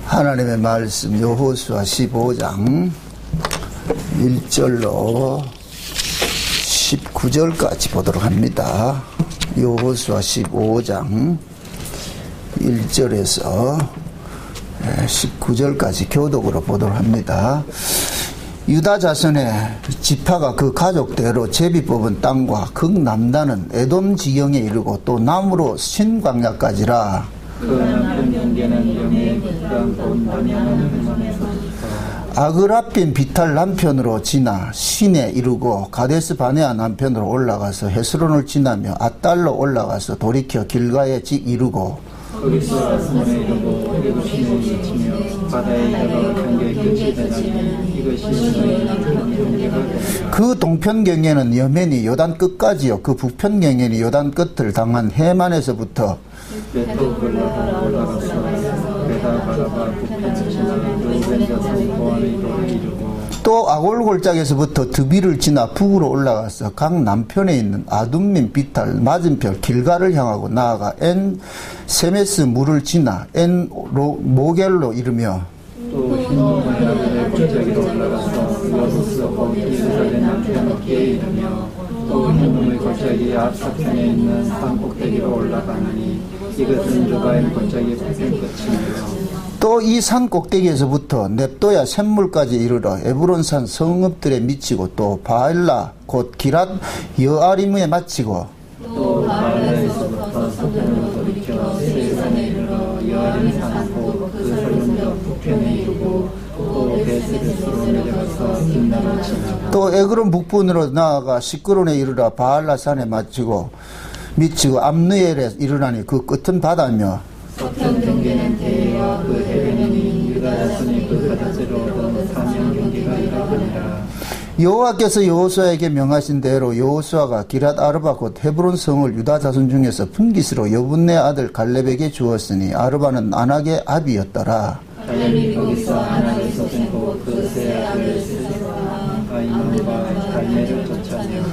하나님의 말씀 여호수아 15장 1절로 19절까지 보도록 합니다. 여호수아 15장 1절에서 19절까지 교독으로 보도록 합니다. 유다 자손의 지파가 그 가족대로 제비 뽑은 땅과 극남단은 에돔 지경에 이르고 또 남으로 신광야까지라. 그 남편 경계는 영의 북방 본다면은 아그라빈 비탈 남편으로 지나 신에 이르고 가데스 바네아 남편으로 올라가서 헤스론을 지나며 앗달로 올라가서 돌이켜 길가에 이르고 거기서 아스몬에 이르고 그리고 신에 미치며 바다에 이르러 경계 끝이 되나니 이것이 신의 남편 경계가 되니라. 그 동편 경계는 여멘이 요단 끝까지요 그 북편 경계는 요단 끝을 당한 해만에서부터 베토글라로 올라가서 베다 바라바 북편을 지나 루벤 자손 보안의 도를 이루고 또 아골골짝에서부터 드비를 지나 북으로 올라가서 강 남편에 있는 아둠민 비탈 맞은편 길가를 향하고 나아가 엔 세메스 물을 지나 엔 모겔로 이르며 또 흰모야의 골짜기로 올라가서 여호수아 예루살렘 남편 어깨에 이르며 또 흰놈의 골짜기 앞서편에 있는 산 꼭대기로 올라가느니 이것은 르바임 골짜기 북편 끝이며 또 이 산 꼭대기에서부터 넵도야 샘물까지 이르러 에브론산 성읍들에 미치고 또 바엘라 곧 기랏 여아리므에 마치고 또 바알라에서부터 서편으로 돌이켜 세산에 이르러 여아림산 곧 그 설문적 북편에 이르고 또 베스베스로 내려가서 딥나로 지나고 또 에그론 북분으로 나아가 시끄론에 이르러 바알라산에 미치고 암느엘에 이르라니 그 끝은 바다며 서편 경계는 대해와 그 해변이니 유다 자손이 그 바닷새로 얻은 사명 경계가 이러하니라. 여호와께서 여호수아에게 명하신 대로 여호수아가 기랏 아르바 곧 헤브론 성을 유다 자손 중에서 분깃으로 여분네 아들 갈렙에게 주었으니 아르바는 아낙의 아비였더라. 갈렙이 거기서 아낙에서 생고 그 세 아들 세세와 아이만과 갈멜을 쫓아내었고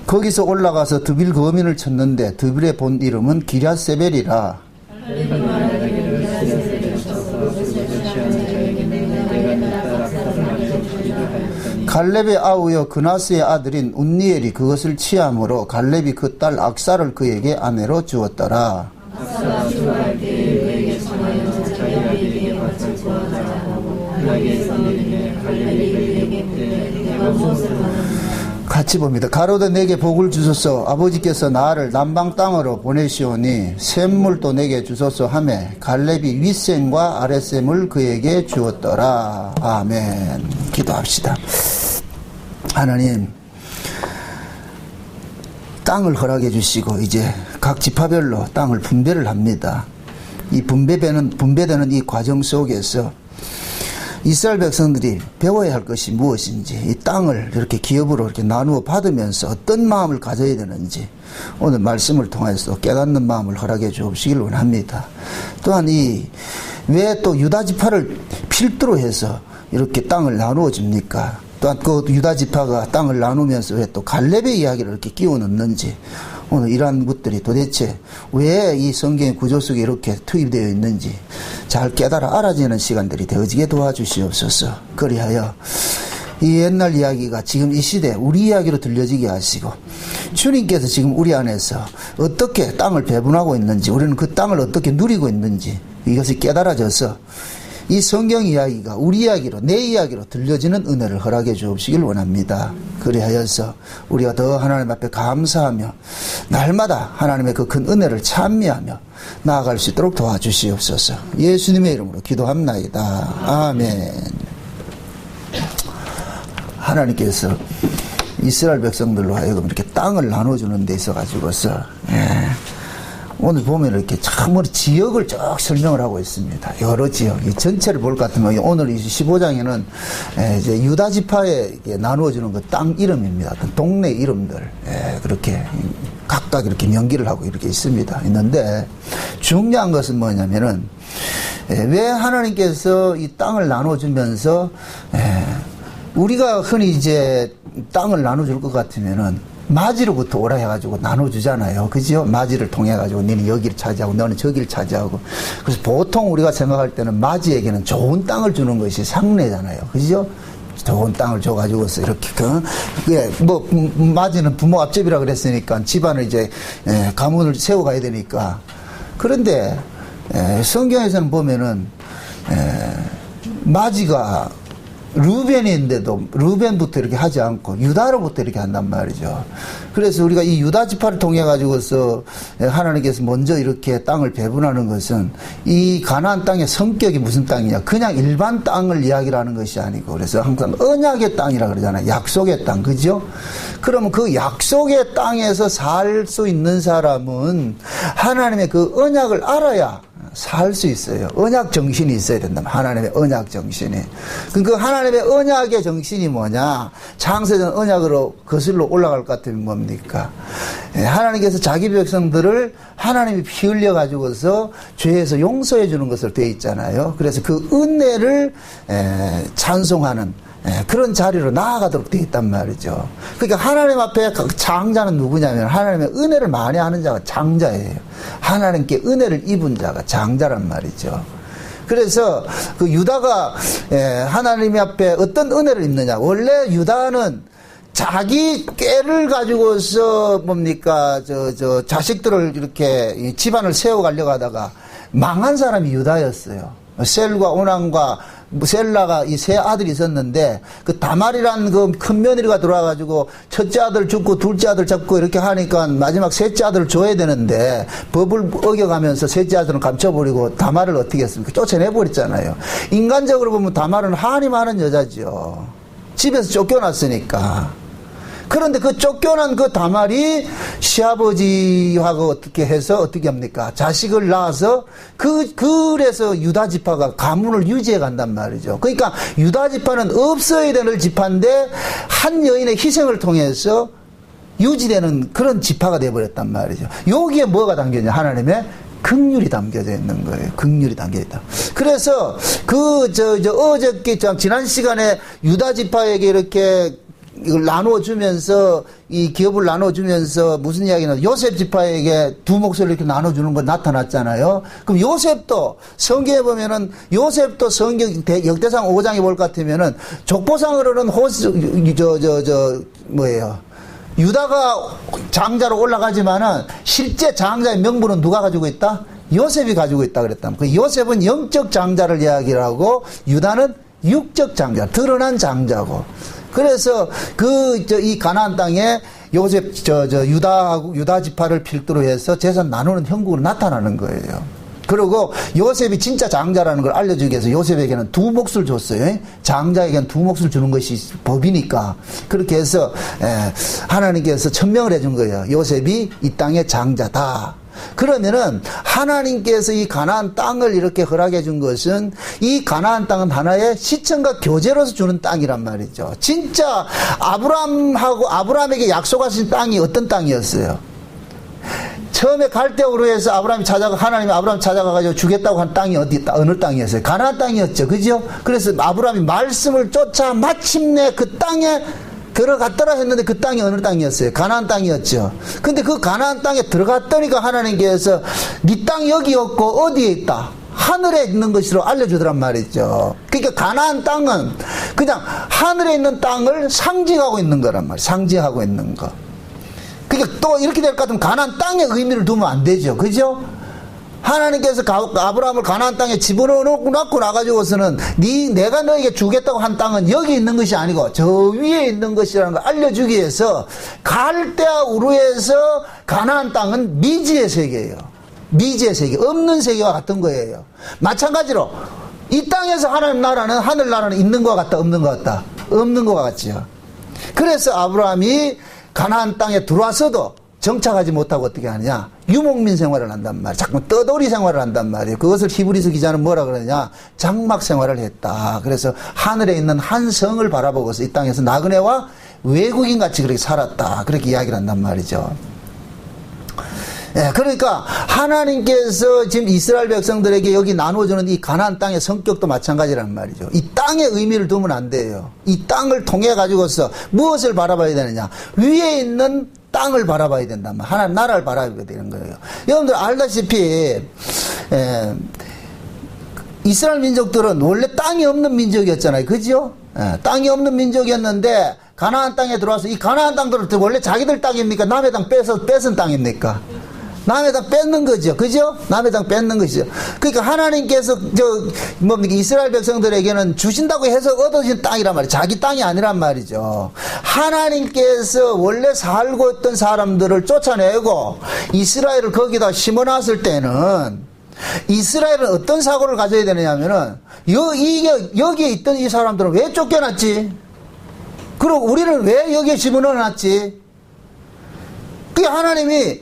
거기서 올라가서 드빌 거민을 쳤는데 드빌의 본 이름은 기랴세벨이라. 갈렙이 말하기를 시라세를 쳐서 그것을 취하는 자에게는 내가 내 딸 악사를 알려주기를 하였더니 갈렙의 아우여 그나스의 아들인 운니엘이 그것을 취함으로 갈렙이 그 딸 악사를 그에게 아내로 주었더라. 악사가 출가할 때에 그에게 청하여 자기 아비에게 밭을 구하자 하고 그에게서 내리매 갈렙이 그에게 묻되 내가 무엇을 하느냐. 같이 봅니다. 가로되 내게 복을 주소서 아버지께서 나를 남방 땅으로 보내시오니 샘물도 내게 주소서 하매 갈렙이 윗샘과 아랫샘을 그에게 주었더라. 아멘. 기도합시다. 하나님 땅을 허락해 주시고 이제 각 지파별로 땅을 분배를 합니다. 이 분배되는 이 과정 속에서 이스라엘 백성들이 배워야 할 것이 무엇인지 이 땅을 이렇게 기업으로 이렇게 나누어 받으면서 어떤 마음을 가져야 되는지 오늘 말씀을 통해서 깨닫는 마음을 허락해 주시길 원합니다. 또한 왜 또 유다 지파를 필두로 해서 이렇게 땅을 나누어 줍니까? 또한 그 유다 지파가 땅을 나누면서 왜 또 갈렙의 이야기를 이렇게 끼워 넣는지 오늘 이러한 것들이 도대체 왜 이 성경의 구조 속에 이렇게 투입되어 있는지 잘 깨달아 알아지는 시간들이 되어지게 도와주시옵소서. 그리하여 이 옛날 이야기가 지금 이 시대 우리 이야기로 들려지게 하시고 주님께서 지금 우리 안에서 어떻게 땅을 배분하고 있는지 우리는 그 땅을 어떻게 누리고 있는지 이것이 깨달아져서 이 성경 이야기가 우리 이야기로 내 이야기로 들려지는 은혜를 허락해 주옵시길 원합니다. 그리하여서 우리가 더 하나님 앞에 감사하며 날마다 하나님의 그 큰 은혜를 찬미하며 나아갈 수 있도록 도와주시옵소서. 예수님의 이름으로 기도합나이다. 아멘. 하나님께서 이스라엘 백성들로 하여금 이렇게 땅을 나눠주는 데 있어 가지고서 오늘 보면 이렇게 참으로 지역을 쭉 설명을 하고 있습니다. 여러 지역, 이 전체를 볼 것 같으면 오늘 이 15장에는 이제 유다 지파에 나누어주는 그 땅 이름입니다. 어떤 동네 이름들, 그렇게 각각 이렇게 명기를 하고 이렇게 있는데 중요한 것은 뭐냐면은 왜 하나님께서 이 땅을 나눠주면서 우리가 흔히 이제 땅을 나눠줄 것 같으면은 마지로부터 오라 해가지고 나눠주잖아요. 그죠? 마지를 통해가지고 너는 여기를 차지하고 너는 저기를 차지하고. 그래서 보통 우리가 생각할 때는 마지에게는 좋은 땅을 주는 것이 상례잖아요. 그죠? 좋은 땅을 줘가지고서 이렇게 마지는 부모 앞집이라 그랬으니까 집안을 이제 가문을 세워가야 되니까. 그런데 성경에서는 보면은 마지가 루벤인데도 루벤부터 이렇게 하지 않고 유다로부터 이렇게 한단 말이죠. 그래서 우리가 이 유다 지파를 통해 가지고서 하나님께서 먼저 이렇게 땅을 배분하는 것은 이 가나안 땅의 성격이 무슨 땅이냐, 그냥 일반 땅을 이야기를 하는 것이 아니고, 그래서 항상 언약의 땅이라 그러잖아요. 약속의 땅, 그죠? 그러면 그 약속의 땅에서 살 수 있는 사람은 하나님의 그 언약을 알아야 살 수 있어요. 언약 정신이 있어야 된다. 하나님의 언약 정신이. 그 하나님의 언약의 정신이 뭐냐? 창세전 언약으로 거슬러 올라갈 것 같으면 뭡니까? 하나님께서 자기 백성들을 하나님이 피 흘려 가지고서 죄에서 용서해 주는 것으로 되어 있잖아요. 그래서 그 은혜를 찬송하는 그런 자리로 나아가도록 되어 있단 말이죠. 그러니까 하나님 앞에 장자는 누구냐면 하나님의 은혜를 많이 하는 자가 장자예요. 하나님께 은혜를 입은 자가 장자란 말이죠. 그래서 그 유다가 하나님 앞에 어떤 은혜를 입느냐. 원래 유다는 자기 꾀를 가지고서 뭡니까 자식들을 이렇게 집안을 세워가려고 하다가 망한 사람이 유다였어요. 셀과 오난과 셀라가 이 세 아들이 있었는데 그 다말이란 그 큰 며느리가 들어와가지고 첫째 아들 죽고 둘째 아들 잡고 이렇게 하니까 마지막 셋째 아들을 줘야 되는데 법을 어겨가면서 셋째 아들은 감춰버리고 다말을 어떻게 했습니까? 쫓아내버렸잖아요. 인간적으로 보면 다말은 한이 많은 여자죠. 집에서 쫓겨났으니까. 그런데 그 쫓겨난 그 다말이 시아버지하고 어떻게 해서 어떻게 합니까? 자식을 낳아서 그래서 유다 지파가 가문을 유지해 간단 말이죠. 그러니까 유다 지파는 없어야 되는 지파인데 한 여인의 희생을 통해서 유지되는 그런 지파가 되어버렸단 말이죠. 여기에 뭐가 담겨있냐? 하나님의 긍휼이 담겨져 있는 거예요. 긍휼이 담겨 있다. 그래서 어저께 지난 시간에 유다 지파에게 이렇게 이걸 나눠주면서 이 기업을 나눠주면서 무슨 이야기는 요셉 지파에게 두 몫을 이렇게 나눠주는 거 나타났잖아요. 그럼 요셉도 성경에 보면은 요셉도 성경 역대상 5장에 볼 것 같으면은 족보상으로는 유다가 장자로 올라가지만은 실제 장자의 명분은 누가 가지고 있다? 요셉이 가지고 있다 그랬다. 그 요셉은 영적 장자를 이야기하고 유다는 육적 장자, 드러난 장자고. 그래서 이 가나안 땅에 요셉 유다 지파를 필두로 해서 재산 나누는 형국으로 나타나는 거예요. 그리고 요셉이 진짜 장자라는 걸 알려주기 위해서 요셉에게는 두 몫을 줬어요. 장자에게는 두 몫을 주는 것이 법이니까. 그렇게 해서 하나님께서 천명을 해준 거예요. 요셉이 이 땅의 장자다. 그러면은 하나님께서 이 가나안 땅을 이렇게 허락해 준 것은 이 가나안 땅은 하나의 시청과 교제로서 주는 땅이란 말이죠. 진짜 아브라함에게 약속하신 땅이 어떤 땅이었어요? 처음에 갈대우르에서 하나님이 아브라함 찾아가가지고 주겠다고 한 땅이 어느 땅이었어요? 가나안 땅이었죠. 그죠? 그래서 아브라함이 말씀을 쫓아 마침내 그 땅에 들어갔더라 했는데 그 땅이 어느 땅이었어요? 가나안 땅이었죠. 근데 그 가나안 땅에 들어갔더니까 하나님께서 네 땅 여기였고 어디에 있다? 하늘에 있는 것으로 알려주더란 말이죠. 그러니까 가나안 땅은 그냥 하늘에 있는 땅을 상징하고 있는 거란 말이에요. 상징하고 있는 거. 그러니까 또 이렇게 될 것 같으면 가나안 땅에 의미를 두면 안 되죠. 그죠? 하나님께서 아브라함을 가나안 땅에 집어넣고 나가지고서는 내가 너에게 주겠다고 한 땅은 여기 있는 것이 아니고 저 위에 있는 것이라는 걸 알려주기 위해서 갈대아 우르에서 가나안 땅은 미지의 세계예요. 미지의 세계, 없는 세계와 같은 거예요. 마찬가지로 이 땅에서 하나님 나라는 하늘 나라는 있는 것 같다, 없는 것 같다, 없는 것 같지요. 그래서 아브라함이 가나안 땅에 들어와서도 정착하지 못하고 어떻게 하느냐? 유목민 생활을 한단 말이에요. 자꾸 떠돌이 생활을 한단 말이에요. 그것을 히브리서 기자는 뭐라 그러느냐? 장막 생활을 했다. 그래서 하늘에 있는 한 성을 바라보고서 이 땅에서 나그네와 외국인 같이 그렇게 살았다. 그렇게 이야기를 한단 말이죠. 그러니까 하나님께서 지금 이스라엘 백성들에게 여기 나눠주는 이 가나안 땅의 성격도 마찬가지란 말이죠. 이 땅에 의미를 두면 안 돼요. 이 땅을 통해 가지고서 무엇을 바라봐야 되느냐? 위에 있는 땅을 바라봐야 된단 말이에요. 하나님 나라를 바라봐야 되는 거예요. 여러분들 알다시피 이스라엘 민족들은 원래 땅이 없는 민족이었잖아요. 그죠? 땅이 없는 민족이었는데 가나안 땅에 들어와서 이 가나안 땅들은 원래 자기들 땅입니까? 남의 땅 뺏은 땅입니까? 남의 땅 뺏는 거죠. 그죠? 남의 땅 뺏는 것이죠. 그러니까 하나님께서 이스라엘 백성들에게는 주신다고 해서 얻어진 땅이란 말이에요. 자기 땅이 아니란 말이죠. 하나님께서 원래 살고 있던 사람들을 쫓아내고 이스라엘을 거기다 심어놨을 때는 이스라엘은 어떤 사고를 가져야 되느냐면은 여기에 있던 이 사람들은 왜 쫓겨났지? 그리고 우리는 왜 여기에 집어넣어놨지? 그게 하나님이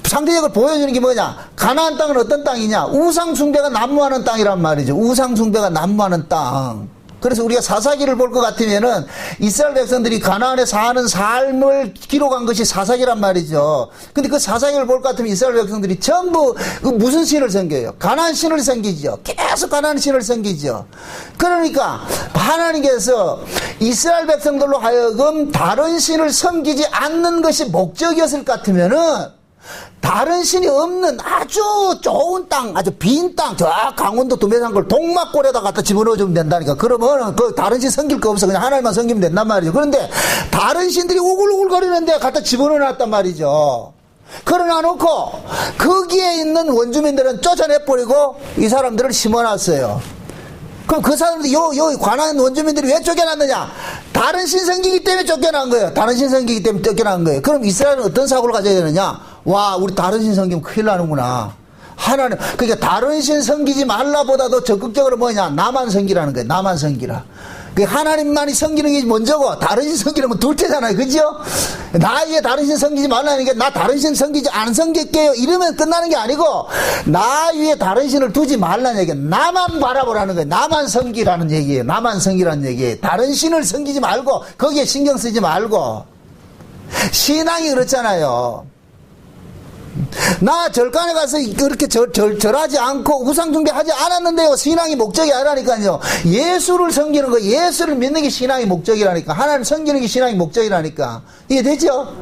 상대적으로 보여주는 게 뭐냐? 가나안 땅은 어떤 땅이냐? 우상숭배가 난무하는 땅이란 말이죠. 우상숭배가 난무하는 땅. 그래서 우리가 사사기를 볼 것 같으면은 이스라엘 백성들이 가나안에 사는 삶을 기록한 것이 사사기란 말이죠. 근데 그 사사기를 볼 것 같으면 이스라엘 백성들이 전부 무슨 신을 섬겨요? 가나안 신을 섬기죠. 계속 가나안 신을 섬기죠. 그러니까 하나님께서 이스라엘 백성들로 하여금 다른 신을 섬기지 않는 것이 목적이었을 것 같으면은 다른 신이 없는 아주 좋은 땅, 아주 빈 땅, 저 강원도 두메산골 동막골에다 갖다 집어넣어주면 된다니까. 그러면 그 다른 신 섬길 거 없어. 그냥 하나님만 섬기면 된단 말이죠. 그런데 다른 신들이 우글우글거리는데 갖다 집어넣어놨단 말이죠. 그러나 놓고 거기에 있는 원주민들은 쫓아내버리고 이 사람들을 심어놨어요. 그럼 그 사람들, 요 관한 원주민들이 왜 쫓겨났느냐? 다른 신 섬기기 때문에 쫓겨난 거예요. 다른 신 섬기기 때문에 쫓겨난 거예요. 그럼 이스라엘은 어떤 사고를 가져야 되느냐? 와, 우리 다른 신 섬기면 큰일 나는구나. 하나님, 그러니까 다른 신 섬기지 말라보다도 적극적으로 뭐냐? 나만 섬기라는 거예요. 나만 섬기라. 하나님만이 섬기는 게 먼저고 다른 신 섬기는 건 둘째잖아요. 그죠? 나 위에 다른 신 섬기지 말라는 게 나 다른 신 섬기지 안 섬길게요. 이러면 끝나는 게 아니고 나 위에 다른 신을 두지 말라는 얘기예요. 나만 바라보라는 거예요. 나만 섬기라는 얘기예요. 나만 섬기라는 얘기예요. 다른 신을 섬기지 말고 거기에 신경 쓰지 말고. 신앙이 그렇잖아요. 나 절간에 가서 그렇게 절하지 않고 우상숭배하지 않았는데요. 신앙이 목적이 아니라니까요. 예수를 섬기는 거, 예수를 믿는 게 신앙의 목적이라니까. 하나님 섬기는 게 신앙의 목적이라니까. 이해되죠?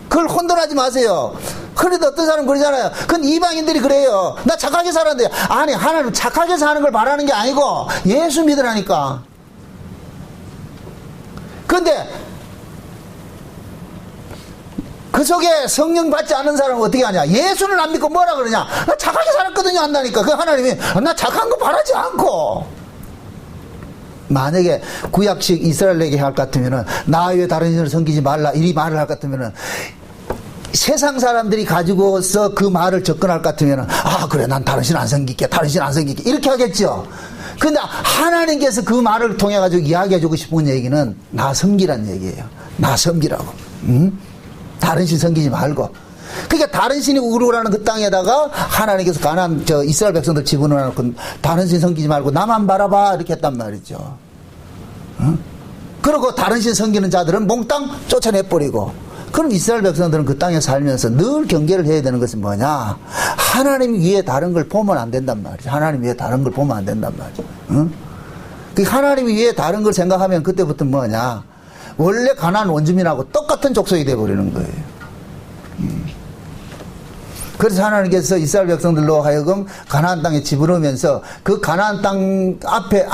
그걸 혼돈하지 마세요. 그런데 어떤 사람은 그러잖아요. 그건 이방인들이 그래요. 나 착하게 살았는데. 아니, 하나님 착하게 사는 걸 바라는 게 아니고 예수 믿으라니까. 그런데 그 속에 성령 받지 않은 사람은 어떻게 하냐? 예수는 안 믿고 뭐라 그러냐? 나 착하게 살았거든요 한다니까. 그 하나님이 나 착한 거 바라지 않고. 만약에 구약식 이스라엘에게 할 것 같으면은 나 외에 다른 신을 섬기지 말라 이 말을 할 것 같으면은 세상 사람들이 가지고서 그 말을 접근할 것 같으면은 아 그래 난 다른 신 안 섬길게 다른 신 안 섬길게 이렇게 하겠죠. 근데 하나님께서 그 말을 통해 가지고 이야기해주고 싶은 얘기는 나 섬기란 얘기예요. 나 섬기라고. 다른 신 섬기지 말고. 그러니까 다른 신이 우르르하는 그 땅에다가 하나님께서 가나안 이스라엘 백성들 집어넣어놓고 다른 신 섬기지 말고 나만 바라봐 이렇게 했단 말이죠. 그리고 다른 신 섬기는 자들은 몽땅 쫓아내버리고. 그럼 이스라엘 백성들은 그 땅에 살면서 늘 경계를 해야 되는 것은 뭐냐? 하나님 위에 다른 걸 보면 안 된단 말이죠. 하나님 위에 다른 걸 보면 안 된단 말이죠. 그 하나님 위에 다른 걸 생각하면 그때부터 뭐냐? 원래 가나안 원주민하고 똑같은 족속이 되어버리는 거예요. 그래서 하나님께서 이스라엘 백성들로 하여금 가나안 땅에 집어넣으면서 그 가나안 땅 앞에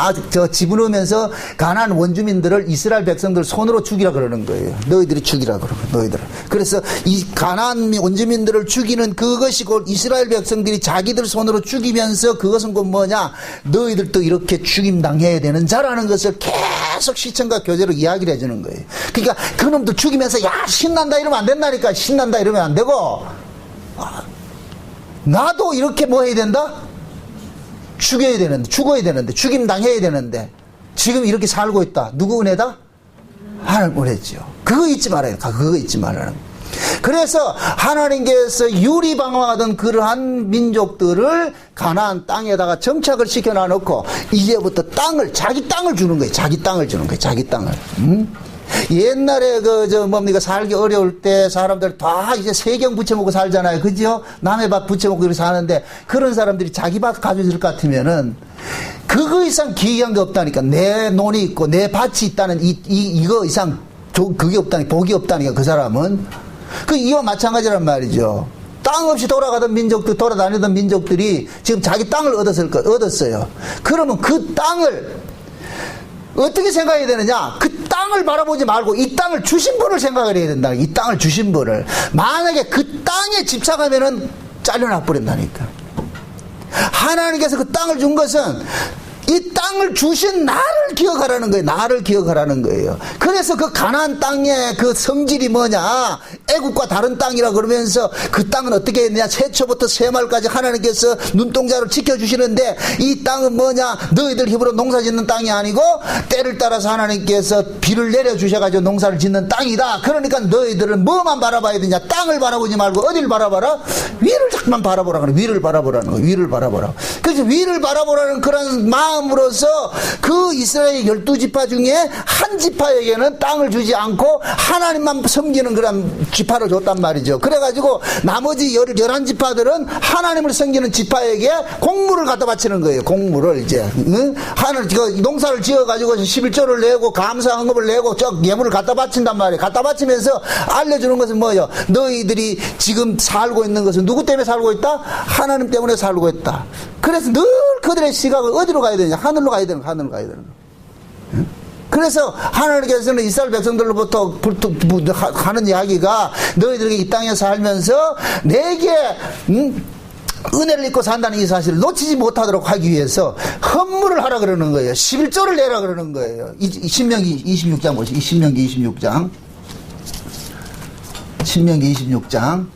집어넣으면서 가나안 원주민들을 이스라엘 백성들 손으로 죽이라 그러는 거예요. 너희들이 죽이라 그러고 너희들. 그래서 이 가나안 원주민들을 죽이는 그것이 곧 이스라엘 백성들이 자기들 손으로 죽이면서 그것은 곧 뭐냐? 너희들도 이렇게 죽임 당해야 되는 자라는 것을 계속 시청과 교제로 이야기를 해주는 거예요. 그러니까 그놈들 죽이면서 야 신난다 이러면 안 된다니까. 신난다 이러면 안 되고. 나도 이렇게 뭐 해야 된다? 죽어야 되는데, 죽임 당해야 되는데, 지금 이렇게 살고 있다. 누구 은혜다? 하나님 은혜죠. 그거 잊지 말아요. 그거 잊지 말아요. 그래서 하나님께서 유리방황하던 그러한 민족들을 가나안 땅에다가 정착을 시켜놔놓고, 이제부터 자기 땅을 주는 거예요. 자기 땅을 주는 거예요. 자기 땅을. 옛날에 살기 어려울 때 사람들 다 이제 세경 부쳐먹고 살잖아요. 그죠? 남의 밭 부쳐먹고 이렇게 사는데 그런 사람들이 자기 밭 가져줄 것 같으면은 그거 이상 기이한 게 없다니까. 내 논이 있고 내 밭이 있다는 이거 이상 그게 없다니, 복이 없다니까, 그 사람은. 이와 마찬가지란 말이죠. 땅 없이 돌아가던 민족들, 돌아다니던 민족들이 지금 자기 땅을 얻었어요. 그러면 그 땅을 어떻게 생각해야 되느냐? 그 땅을 바라보지 말고 이 땅을 주신 분을 생각을 해야 된다. 이 땅을 주신 분을. 만약에 그 땅에 집착하면은 잘려나 버린다니까. 하나님께서 그 땅을 준 것은 이 땅을 주신 나를 기억하라는 거예요. 나를 기억하라는 거예요. 그래서 그 가나안 땅의 그 성질이 뭐냐? 애국과 다른 땅이라 그러면서 그 땅은 어떻게 했느냐? 새초부터 새말까지 하나님께서 눈동자를 지켜주시는데 이 땅은 뭐냐? 너희들 힘으로 농사 짓는 땅이 아니고 때를 따라서 하나님께서 비를 내려주셔가지고 농사를 짓는 땅이다. 그러니까 너희들은 뭐만 바라봐야 되냐? 땅을 바라보지 말고 어디를 바라봐라? 위를 자꾸만 바라보라. 위를 바라보라는 거예요. 위를 바라보라. 그래서 위를 바라보라는 그런 마음으로서 그 이스라엘 12지파 중에 한 지파에게는 땅을 주지 않고 하나님만 섬기는 그런 지파를 줬단 말이죠. 그래가지고 나머지 11지파들은 하나님을 섬기는 지파에게 공물을 갖다 바치는 거예요. 공물을 이제 하늘 농사를 지어가지고 11조를 내고 감사 헌금을 내고 예물을 갖다 바친단 말이에요. 갖다 바치면서 알려주는 것은 뭐예요? 너희들이 지금 살고 있는 것은 누구 때문에 살고 있다? 하나님 때문에 살고 있다. 그래서 늘 그들의 시각을 어디로 가야 되냐? 하늘로 가야 되는 거, 하늘로 가야 되는 거. 그래서 하나님께서는 이스라엘 백성들로부터 하는 이야기가 너희들에게 이 땅에 살면서 내게 은혜를 입고 산다는 이 사실을 놓치지 못하도록 하기 위해서 헌물을 하라 그러는 거예요. 11조를 내라 그러는 거예요. 신명기 26장 보시죠. 신명기 26장. 신명기 26장.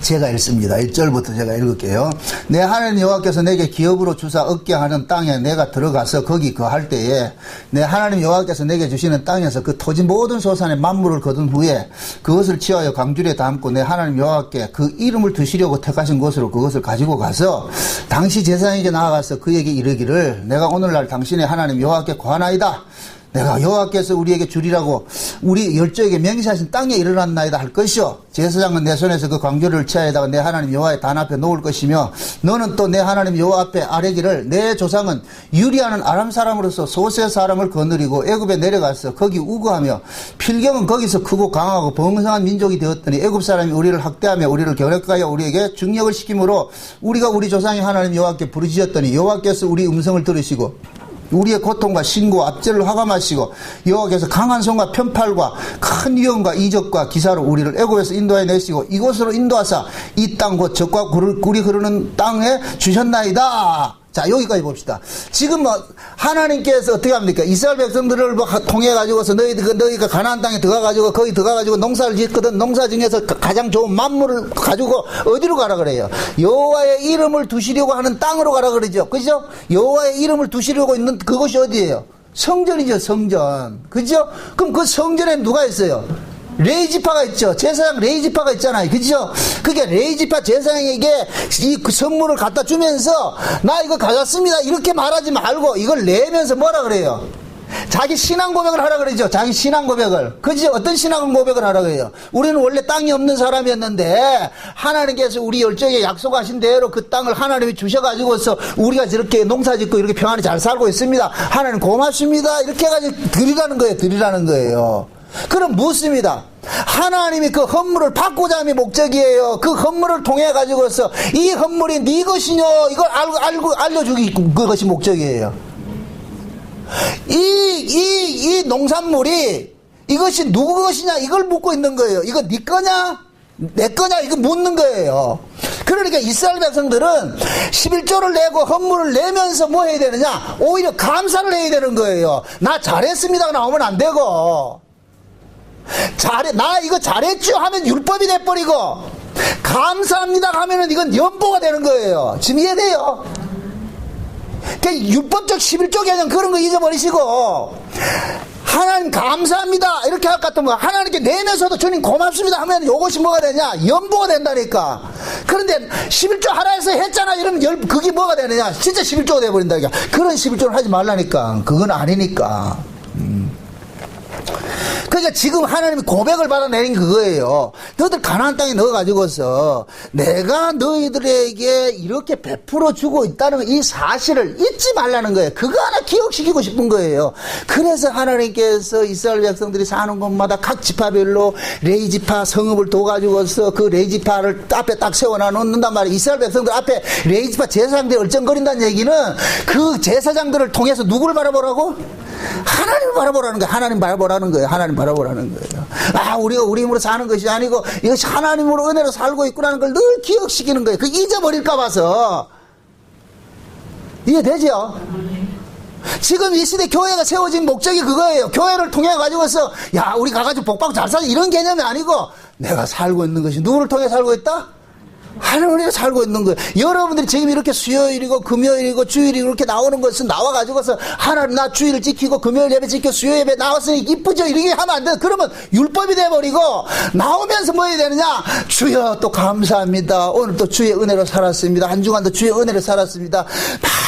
제가 읽습니다. 1절부터 제가 읽을게요. 내 하나님 여호와께서 내게 기업으로 주사 얻게 하는 땅에 내가 들어가서 거기 거할 때에 내 하나님 여호와께서 내게 주시는 땅에서 그 토지 모든 소산의 만물을 거둔 후에 그것을 취하여 강줄에 담고 내 하나님 여호와께 그 이름을 두시려고 택하신 곳으로 그것을 가지고 가서 당시 제사장에게 나아가서 그에게 이르기를 내가 오늘날 당신의 하나님 여호와께 구하나이다. 내가 여호와께서 우리에게 주리라고 우리 열조에게 명시하신 땅에 일어났나이다 할 것이요 제사장은 내 손에서 그 광교를 치하에다가 내 하나님 여호와의 단 앞에 놓을 것이며 너는 또 내 하나님 여호와 앞에 아뢰기를 내 조상은 유리하는 아람 사람으로서 소세 사람을 거느리고 애굽에 내려가서 거기 우거하며 필경은 거기서 크고 강하고 번성한 민족이 되었더니 애굽 사람이 우리를 학대하며 우리를 결박하여 우리에게 중력을 시키므로 우리가 우리 조상이 하나님 여호와께 부르짖었더니 여호와께서 우리 음성을 들으시고 우리의 고통과 신고 압제를 화감하시고 여호와께서 강한 손과 편팔과 큰 위험과 이적과 기사로 우리를 애굽에서 인도해 내시고 이곳으로 인도하사 이 땅 곧 젖과 꿀이 흐르는 땅에 주셨나이다. 자, 여기까지 봅시다. 지금 하나님께서 어떻게 합니까? 이스라엘 백성들을 통해 가지고서 너희가 가나안 땅에 들어가 가지고 거기 들어가 가지고 농사를 짓거든. 농사 중에서 가장 좋은 만물을 가지고 어디로 가라 그래요? 여호와의 이름을 두시려고 하는 땅으로 가라 그러죠. 그죠? 여호와의 이름을 두시려고 있는 그곳이 어디예요? 성전이죠, 성전. 그죠? 그럼 그 성전에 누가 있어요? 레이지파가 있죠. 제사장 레이지파가 있잖아요. 그죠? 그게 레이지파 제사장에게 그 선물을 갖다 주면서 나 이거 가졌습니다. 이렇게 말하지 말고 이걸 내면서 뭐라 그래요? 자기 신앙 고백을 하라 그러죠. 자기 신앙 고백을. 그죠? 어떤 신앙 고백을 하라 그래요? 우리는 원래 땅이 없는 사람이었는데 하나님께서 우리 열정에 약속하신 대로 그 땅을 하나님이 주셔가지고서 우리가 저렇게 농사 짓고 이렇게 평안히 잘 살고 있습니다. 하나님 고맙습니다. 이렇게 해가지고 드리라는 거예요. 드리라는 거예요. 그럼 묻습니다. 하나님이 그 헌물을 받고자 함이 목적이에요. 그 헌물을 통해 가지고서 이 헌물이 네 것이뇨 이걸 알려주기 그것이 목적이에요. 이 농산물이 이것이 누구 것이냐 이걸 묻고 있는 거예요. 이거 네 거냐 내 거냐 이거 묻는 거예요. 그러니까 이스라엘 백성들은 11조를 내고 헌물을 내면서 뭐 해야 되느냐 오히려 감사를 해야 되는 거예요. 나 잘했습니다가 나오면 안 되고 나 이거 잘했죠 하면 율법이 돼버리고 감사합니다 하면은 이건 연보가 되는 거예요. 지금 이해돼요? 그러니까 율법적 11조 개념 그런 거 잊어버리시고 하나님 감사합니다 이렇게 할 것 같으면 하나님께 내면서도 주님 고맙습니다 하면 이것이 뭐가 되냐 연보가 된다니까. 그런데 11조 하라 해서 했잖아 이러면 그게 뭐가 되느냐 진짜 11조가 돼버린다니까. 그런 11조를 하지 말라니까. 그건 아니니까. 그러니까 지금 하나님이 고백을 받아내린 그거예요. 너희들 가나안 땅에 넣어가지고서 내가 너희들에게 이렇게 베풀어 주고 있다는 이 사실을 잊지 말라는 거예요. 그거 하나 기억시키고 싶은 거예요. 그래서 하나님께서 이스라엘 백성들이 사는 곳마다 각 지파별로 레이지파 성읍을 둬가지고서 그 레이지파를 앞에 딱 세워놔 놓는단 말이에요. 이스라엘 백성들 앞에 레이지파 제사장들이 얼쩡거린다는 얘기는 그 제사장들을 통해서 누구를 바라보라고? 하나님을 바라보라는 거예요. 하나님 바라보라는 거예요. 하나님 바라보라는 거예요. 아, 우리가 우리 힘으로 사는 것이 아니고 이것이 하나님으로 은혜로 살고 있구나는 걸 늘 기억시키는 거예요. 그 잊어버릴까 봐서. 이해되죠? 지금 이 시대 교회가 세워진 목적이 그거예요. 교회를 통해 가지고서 야, 우리 가가지고 복받고 잘 살자 이런 개념이 아니고 내가 살고 있는 것이 누구를 통해 살고 있다? 하나님을 살고 있는 거예요. 여러분들이 지금 이렇게 수요일이고 금요일이고 주일이고 이렇게 나오는 것은 나와가지고서 하나님 나 주일을 지키고 금요일 예배 지키고 수요 예배 나왔으니 이쁘죠? 이렇게 하면 안 돼. 그러면 율법이 돼버리고 나오면서 뭐 해야 되느냐? 주여 또 감사합니다. 오늘 또 주의 은혜로 살았습니다. 한 주간도 주의 은혜로 살았습니다.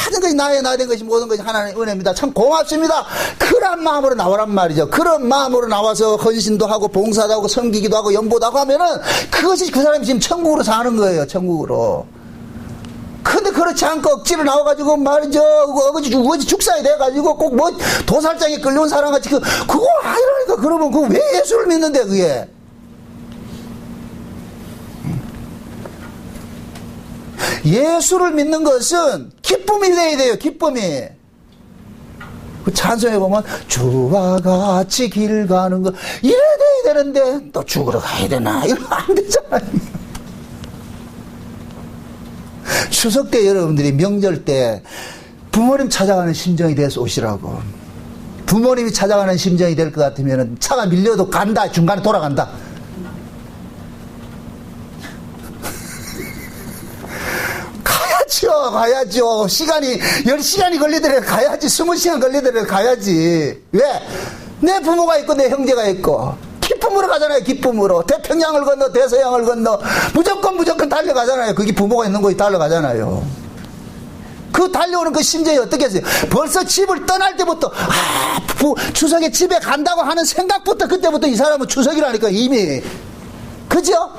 모든 것이 나의 된 것이 모든 것이 하나님의 은혜입니다. 참 고맙습니다. 그런 마음으로 나오란 말이죠. 그런 마음으로 나와서 헌신도 하고 봉사도 하고 섬기기도 하고 연보도 하고 하면은 그것이 그 사람이 지금 천국으로 사는 거예요. 천국으로. 근데 그렇지 않고 억지로 나와가지고 말이죠. 어거지 축사에 돼가지고 꼭 뭐 도살장에 끌려온 사람같이 그거 아니라니까. 그러면 그거 왜 예수를 믿는데 그게. 예수를 믿는 것은 기쁨이 돼야 돼요. 기쁨이. 그 찬송에 보면 주와 같이 길 가는 거 이래야 돼야 되는데 또 죽으러 가야 되나 이러면 안 되잖아요. 추석 때 여러분들이 명절 때 부모님 찾아가는 심정이 돼서 오시라고. 부모님이 찾아가는 심정이 될 것 같으면 차가 밀려도 간다. 중간에 돌아간다. 가야죠. 시간이 10시간이 걸리더라도 가야지. 20시간 걸리더라도 가야지. 왜? 내 부모가 있고 내 형제가 있고 기쁨으로 가잖아요. 기쁨으로. 태평양을 건너 대서양을 건너 무조건 달려가잖아요. 그게 부모가 있는 곳이 달려가잖아요. 그 달려오는 그 심정이 어떻게 했어요? 벌써 집을 떠날 때부터 추석에 집에 간다고 하는 생각부터 그때부터 이 사람은 추석이라니까 이미. 그죠?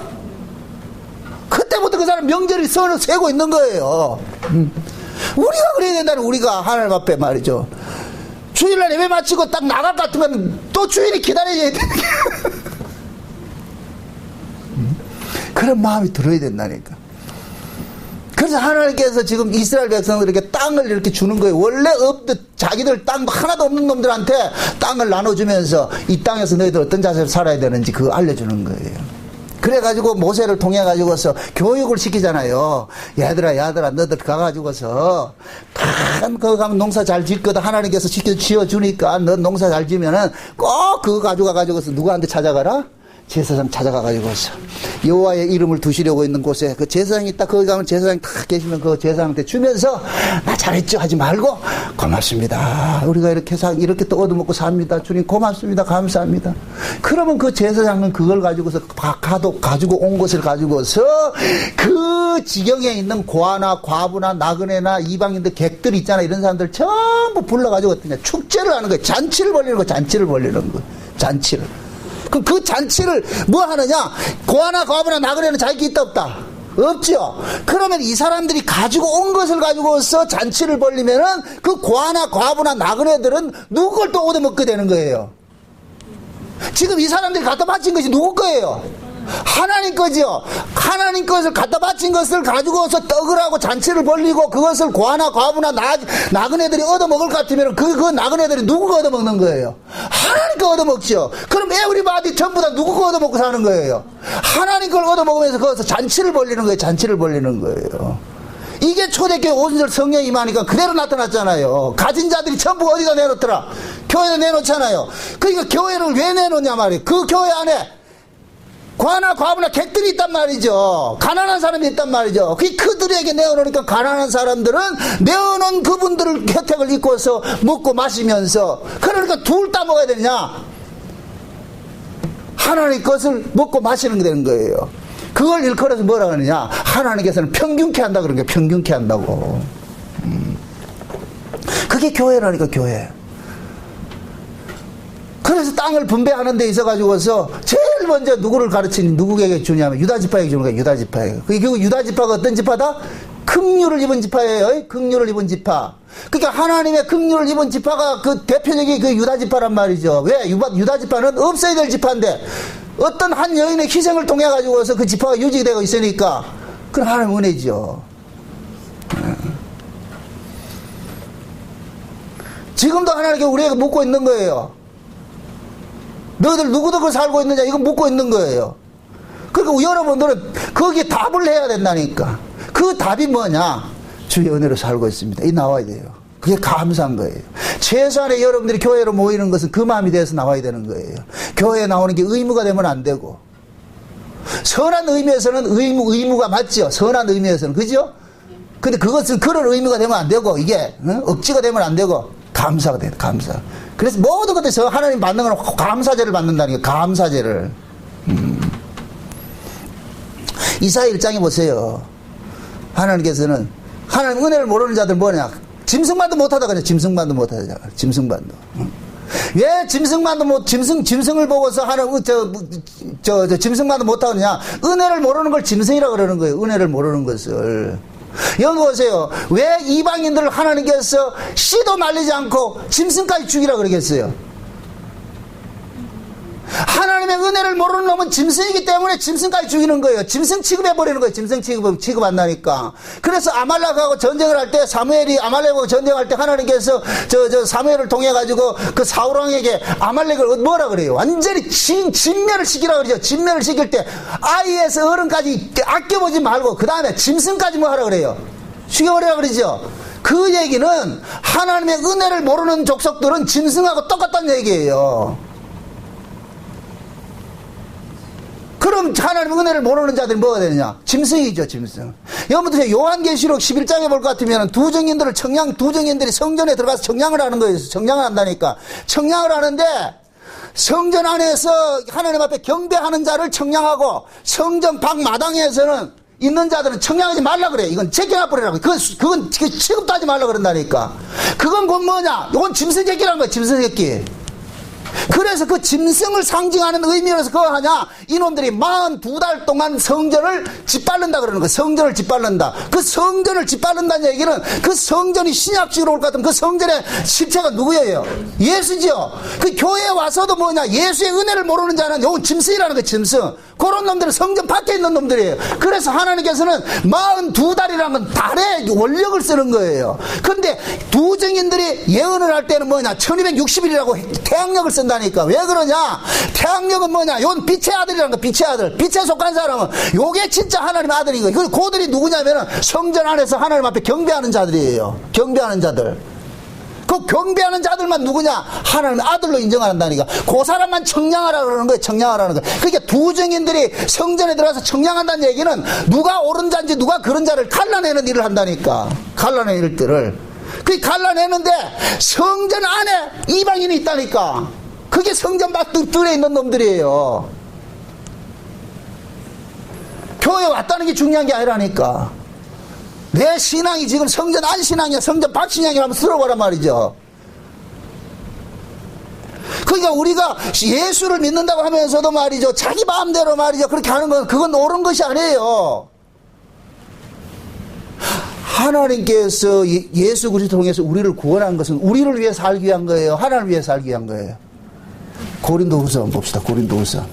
그때부터 그 사람 명절이 선을 세고 있는 거예요. 우리가 그래야 된다는 우리가 하나님 앞에 말이죠. 주일날 예배 마치고 딱 나갈 것 같으면 또 주일이 기다려야 되는 게 그런 마음이 들어야 된다니까. 그래서 하나님께서 지금 이스라엘 백성들에게 땅을 이렇게 주는 거예요. 원래 없듯 자기들 땅 하나도 없는 놈들한테 땅을 나눠주면서 이 땅에서 너희들 어떤 자세로 살아야 되는지 그거 알려주는 거예요. 그래가지고 모세를 통해가지고서 교육을 시키잖아요. 얘들아 너들 가가지고서 거기 가면 농사 잘 짓거든. 하나님께서 지어주니까 너 농사 잘 지면은 꼭 그거 가져가가지고서 누구한테 찾아가라? 제사장 찾아가가지고서 여호와의 이름을 두시려고 있는 곳에 그 제사장이 있다. 거기 가면 제사장이 딱 계시면 그 제사장한테 주면서 나 잘했죠 하지 말고 고맙습니다. 우리가 이렇게 또 얻어먹고 삽니다. 주님 고맙습니다. 감사합니다. 그러면 그 제사장은 그걸 가지고서 가지고 온 것을 가지고서 그 지경에 있는 고아나 과부나 나그네나 이방인들 객들 있잖아. 이런 사람들 전부 불러가지고 어떠냐 축제를 하는 거예요. 잔치를 벌리는 거. 잔치를. 그럼 그 잔치를 뭐 하느냐? 고아나 과부나 나그네는 자기 있다 없다? 없죠. 그러면 이 사람들이 가지고 온 것을 가지고서 잔치를 벌리면은 그 고아나 과부나 나그네들은 누구 걸 또 얻어먹게 되는 거예요. 지금 이 사람들이 갖다 바친 것이 누구 거예요? 하나님 거죠. 하나님 것을 갖다 바친 것을 가지고서 떡을 하고 잔치를 벌리고 그것을 고아나 과부나 나그네들이 얻어먹을 것 같으면 그 나그네들이 누구가 얻어먹는 거예요? 하나님 거 얻어먹죠. 그럼 에브리바디 전부 다 누구 거 얻어먹고 사는 거예요? 하나님 걸 얻어먹으면서 거기서 잔치를 벌리는 거예요. 이게 초대교회 오순절 성령이 임하니까 그대로 나타났잖아요. 가진 자들이 전부 어디다 내놓더라? 교회에 내놓잖아요. 그러니까 교회를 왜 내놓냐 말이에요. 그 교회 안에 과나 과부나 객들이 있단 말이죠. 가난한 사람이 있단 말이죠. 그들에게 내어놓으니까 가난한 사람들은 내어놓은 그분들을 혜택을 입고서 먹고 마시면서 그러니까 둘 다 먹어야 되느냐? 하나님 것을 먹고 마시는 게 되는 거예요. 그걸 일컬어서 뭐라 하느냐? 하나님께서는 평균케 한다 그런 게 평균케 한다고. 그게 교회라니까 교회. 그래서 땅을 분배하는 데 있어가지고서 제일 먼저 누구를 가르치니 누구에게 주냐면 유다지파에게 주는 거예요. 유다지파에게. 그게 결국 유다지파가 어떤 지파다? 긍휼을 입은 지파예요. 긍휼을 입은 지파. 그러니까 하나님의 긍휼을 입은 지파가 그 대표적인 그 유다지파란 말이죠. 왜? 유다지파는 없어야 될 지파인데 어떤 한 여인의 희생을 통해 가지고서 그 지파가 유지되고 있으니까 그건 하나님의 은혜죠. 지금도 하나님께 우리에게 묻고 있는 거예요. 너희들 누구도 그 살고 있느냐 이거 묻고 있는 거예요. 그러니까 여러분들은 거기에 답을 해야 된다니까. 그 답이 뭐냐? 주의 은혜로 살고 있습니다. 이 나와야 돼요. 그게 감사한 거예요. 최소한의 여러분들이 교회로 모이는 것은 그 마음이 돼서 나와야 되는 거예요. 교회에 나오는 게 의무가 되면 안 되고, 선한 의미에서는 의무가 맞죠. 선한 의미에서는. 그죠? 근데 그것은 그런 의무가 되면 안 되고, 이게 억지가 되면 안 되고 감사가 돼요. 감사. 그래서 모든 것에서 하나님 받는 건 감사제를 받는다는 게 감사제를. 이사야 1장에 보세요. 하나님께서는 하나님 은혜를 모르는 자들 뭐냐? 짐승만도 못하다 그냥 짐승만도 못하다. 짐승만도. 왜 짐승을 보고서 하나님 짐승만도 못하느냐? 은혜를 모르는 걸 짐승이라 그러는 거예요. 은혜를 모르는 것을. 여기 보세요. 왜 이방인들을 하나님께서 씨도 말리지 않고 짐승까지 죽이라 그러겠어요? 하나님의 은혜를 모르는 놈은 짐승이기 때문에 짐승까지 죽이는 거예요. 짐승 취급해버리는 거예요. 짐승 취급한다니까. 그래서 아말렉하고 전쟁을 할 때 사무엘이 아말렉하고 전쟁할 때 하나님께서 사무엘을 통해가지고 그 사울왕에게 아말렉을 뭐라 그래요? 완전히 진멸을 시키라 그러죠. 진멸을 시킬 때 아이에서 어른까지 아껴보지 말고 그 다음에 짐승까지 뭐 하라 그래요? 죽여버리라 그러죠. 그 얘기는 하나님의 은혜를 모르는 족속들은 짐승하고 똑같다는 얘기예요. 그럼 하나님의 은혜를 모르는 자들이 뭐가 되느냐? 짐승이죠, 짐승. 여러분들 요한계시록 11장에 볼 것 같으면 두 정인들이 성전에 들어가서 청량을 하는 거예요. 청량을 한다니까. 청량을 하는데 성전 안에서 하나님 앞에 경배하는 자를 청량하고 성전 밖 마당에서는 있는 자들은 청량하지 말라 그래. 이건 제껴놔버리라고. 그건 취급도 하지 말라 그런다니까. 그건 곧 뭐냐? 이건 짐승 새끼라는 거야, 짐승 새끼. 그래서 그 짐승을 상징하는 의미로서 그거 하냐? 이놈들이 42달 동안 성전을 짓밟는다 그러는 거야. 성전을 짓밟는다. 그 성전을 짓밟는다는 얘기는 그 성전이 신약식으로 올 것 같으면 그 성전의 실체가 누구예요? 예수지요. 그 교회에 와서도 뭐냐? 예수의 은혜를 모르는 자는 요건 짐승이라는 거예요. 짐승. 그런 놈들은 성전 밖에 있는 놈들이에요. 그래서 하나님께서는 42달이라는 건 달의 원력을 쓰는 거예요. 근데 두 증인들이 예언을 할 때는 뭐냐? 1260일이라고 태양력을 쓴다니까. 왜 그러냐? 태양력은 뭐냐? yon 빛의 아들이라는 거. 빛의 아들. 빛에 속한 사람은 요게 진짜 하나님의 아들인 거예요. 그들이 누구냐면은 성전 안에서 하나님 앞에 경배하는 자들이에요. 경배하는 자들. 그 경배하는 자들만 누구냐? 하나님의 아들로 인정한다니까. 그 사람만 청량하라 그러는 거예요. 청량하라는 거예요. 그러니까 두 증인들이 성전에 들어가서 청량한다는 얘기는 누가 옳은 자인지 누가 그런 자를 갈라내는 일을 한다니까. 갈라내는 일들을. 그 갈라내는데 성전 안에 이방인이 있다니까. 그게 성전 밖에 있는 놈들이에요. 교회에 왔다는 게 중요한 게 아니라니까. 내 신앙이 지금 성전 안 신앙이야, 성전 밖 신앙이야 한번 들어보란 말이죠. 그러니까 우리가 예수를 믿는다고 하면서도 말이죠, 자기 마음대로 말이죠, 그렇게 하는 건 그건 옳은 것이 아니에요. 하나님께서 예수 그리스도 통해서 우리를 구원한 것은 우리를 위해 살기 위한 거예요? 하나님을 위해 살기 위한 거예요? 고린도후서 한번 봅시다. 고린도후서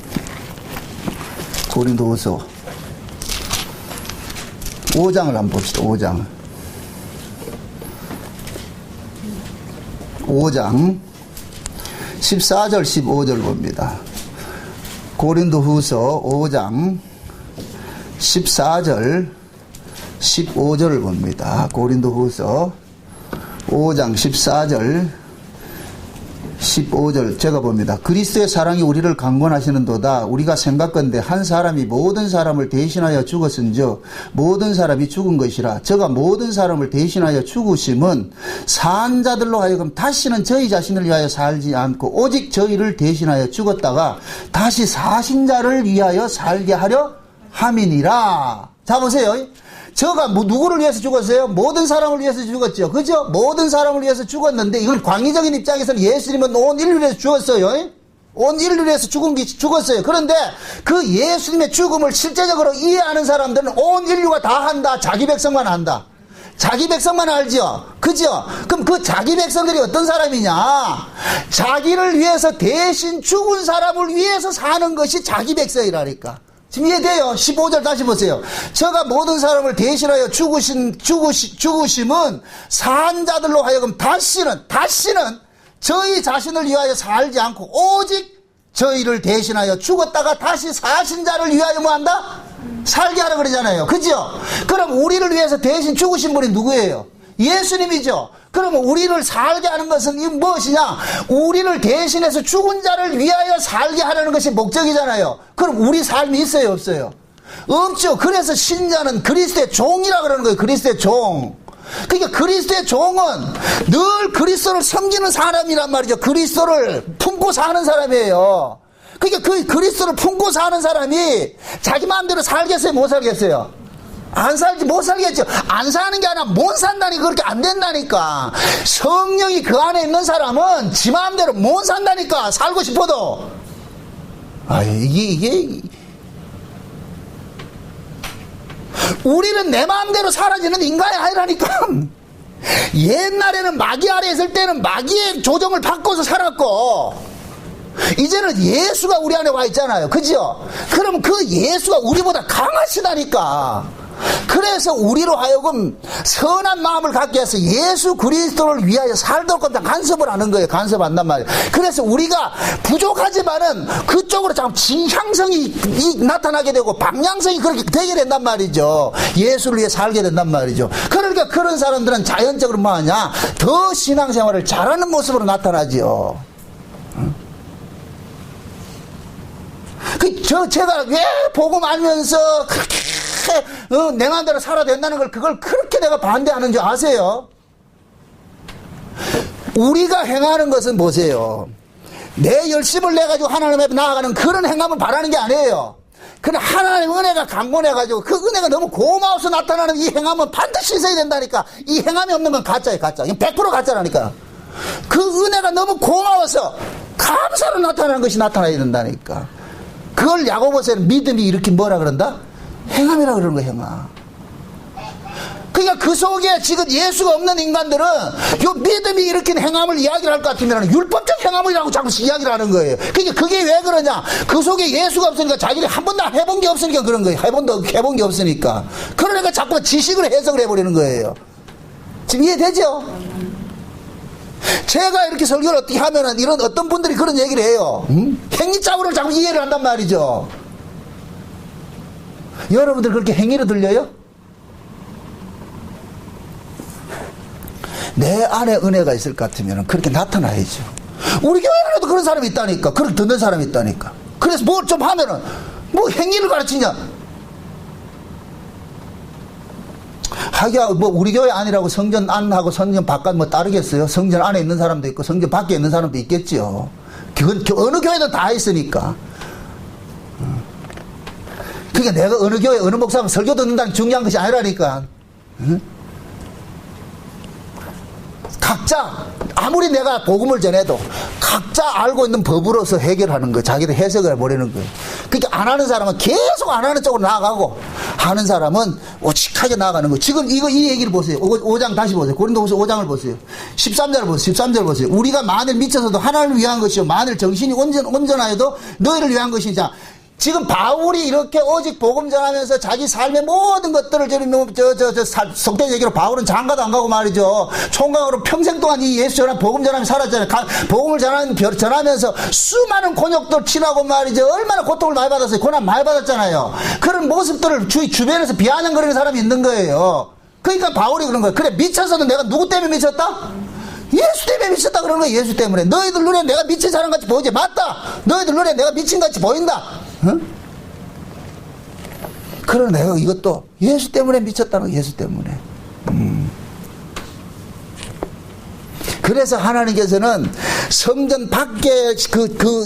5장을 한번 봅시다. 5장 14절 15절 봅니다. 고린도후서 5장 14절 15절을 봅니다. 고린도후서 5장 14절 15절 제가 봅니다. 그리스도의 사랑이 우리를 강권하시는도다. 우리가 생각건대 한 사람이 모든 사람을 대신하여 죽었은즉 모든 사람이 죽은 것이라. 저가 모든 사람을 대신하여 죽으심은 산 자들로 하여금 다시는 저희 자신을 위하여 살지 않고 오직 저희를 대신하여 죽었다가 다시 사신 자를 위하여 살게 하려 함이니라. 자 보세요. 저가 누구를 위해서 죽었어요? 모든 사람을 위해서 죽었죠. 그죠? 모든 사람을 위해서 죽었는데 이건 광의적인 입장에서는 예수님은 온 인류를 위해서 죽었어요. 온 인류를 위해서 죽었어요. 그런데 그 예수님의 죽음을 실제적으로 이해하는 사람들은 온 인류가 다 한다. 자기 백성만 한다. 자기 백성만 알죠? 그죠? 그럼 그 자기 백성들이 어떤 사람이냐? 자기를 위해서 대신 죽은 사람을 위해서 사는 것이 자기 백성이라니까. 지금 이해돼요? 15절 다시 보세요. 저가 모든 사람을 대신하여 죽으심은 산 자들로 하여금 다시는 저희 자신을 위하여 살지 않고 오직 저희를 대신하여 죽었다가 다시 사신 자를 위하여 뭐 한다? 살게 하라 그러잖아요. 그죠? 그럼 우리를 위해서 대신 죽으신 분이 누구예요? 예수님이죠. 그러면 우리를 살게 하는 것은 이 무엇이냐? 우리를 대신해서 죽은 자를 위하여 살게 하려는 것이 목적이잖아요. 그럼 우리 삶이 있어요, 없어요? 없죠. 그래서 신자는 그리스도의 종이라 그러는 거예요. 그리스도의 종. 그러니까 그리스도의 종은 늘 그리스도를 섬기는 사람이란 말이죠. 그리스도를 품고 사는 사람이에요. 그러니까 그 그리스도를 품고 사는 사람이 자기 마음대로 살겠어요, 못 살겠어요? 못 살겠죠. 안 사는 게 아니라 못 산다니까. 그렇게 안 된다니까. 성령이 그 안에 있는 사람은 지 마음대로 못 산다니까. 살고 싶어도. 이게 우리는 내 마음대로 사라지는 인간이 아니라니까. 옛날에는 마귀 아래 있을 때는 마귀의 조정을 받고서 살았고, 이제는 예수가 우리 안에 와 있잖아요. 그죠? 그럼 그 예수가 우리보다 강하시다니까. 그래서 우리로 하여금 선한 마음을 갖게 해서 예수 그리스도를 위하여 살도록 간섭을 하는 거예요. 간섭한단 말이에요. 그래서 우리가 부족하지만은 그쪽으로 자꾸 진향성이 나타나게 되고 방향성이 그렇게 되게 된단 말이죠. 예수를 위해 살게 된단 말이죠. 그러니까 그런 사람들은 자연적으로 뭐 하냐? 더 신앙생활을 잘하는 모습으로 나타나죠. 제가 왜 복음 알면서 그렇게 내 마음대로 살아야 된다는 걸, 그걸 그렇게 내가 반대하는 줄 아세요? 우리가 행하는 것은 보세요. 내 열심을 내가지고 하나님 앞에 나아가는 그런 행함을 바라는 게 아니에요. 그냥 하나님의 은혜가 강건해가지고 그 은혜가 너무 고마워서 나타나는 이 행함은 반드시 있어야 된다니까. 이 행함이 없는 건 가짜예요, 가짜. 100% 가짜라니까. 그 은혜가 너무 고마워서 감사로 나타나는 것이 나타나야 된다니까. 그걸 야고보서는 믿음이 이렇게 뭐라 그런다? 행함이라 그러는 거예요, 행함. 그러니까 그 속에 지금 예수가 없는 인간들은 요 믿음이 일으킨 행함을 이야기를 할 것 같으면 율법적 행함이라고 자꾸 이야기를 하는 거예요. 그러니까 그게 왜 그러냐? 그 속에 예수가 없으니까 자기를 한 번도 해본 게 없으니까 그런 거예요. 해본 게 없으니까. 그러니까 자꾸 지식을 해석을 해버리는 거예요. 지금 이해되죠? 제가 이렇게 설교를 어떻게 하면은 이런 어떤 분들이 그런 얘기를 해요. 행위적으로 자꾸 이해를 한단 말이죠. 여러분들 그렇게 행위로 들려요? 내 안에 은혜가 있을 것 같으면 그렇게 나타나야죠. 우리 교회에도 그런 사람이 있다니까. 그렇게 듣는 사람이 있다니까. 그래서 뭘 좀 하면은 뭐 행위를 가르치냐? 하기야 뭐 우리 교회 안이라고 성전 안하고 성전 바깥 뭐 다르겠어요? 성전 안에 있는 사람도 있고 성전 밖에 있는 사람도 있겠죠. 그건 어느 교회도 다 있으니까. 그러니까 내가 어느 교회 어느 목사가 설교 듣는다는 중요한 것이 아니라니까. 각자 아무리 내가 복음을 전해도 각자 알고 있는 법으로서 해결하는 거, 자기들 해석을 해버리는 거예요. 그러니까 안 하는 사람은 계속 안 하는 쪽으로 나아가고 하는 사람은 오직하게 나아가는 거예요. 지금 이 얘기를 보세요. 5장 다시 보세요. 고린도후서 5장을 보세요. 13절 보세요. 13절 보세요. 우리가 만일 미쳐서도 하나님을 위한 것이요 만일 정신이 온전하여도 너희를 위한 것이자. 지금 바울이 이렇게 오직 복음 전하면서 자기 삶의 모든 것들을 속된 얘기로 바울은 장가도 안 가고 말이죠. 총각으로 평생 동안 이 예수 전한 복음 전하면서 살았잖아요. 복음을 전하면서 수많은 곤욕들 치라고 말이죠. 얼마나 고통을 많이 받았어요. 고난 많이 받았잖아요. 그런 모습들을 주변에서 비아냥거리는 사람이 있는 거예요. 그러니까 바울이 그런 거예요. 그래 미쳐서는 내가 누구 때문에 미쳤다? 예수 때문에 미쳤다 그러는 거예요. 예수 때문에. 너희들 눈에 내가 미친 사람같이 보이지? 맞다. 너희들 눈에 내가 미친같이 보인다. 응? 그러나 내가 이것도 예수 때문에 미쳤다는 거예요. 예수 때문에. 그래서 하나님께서는 성전 밖에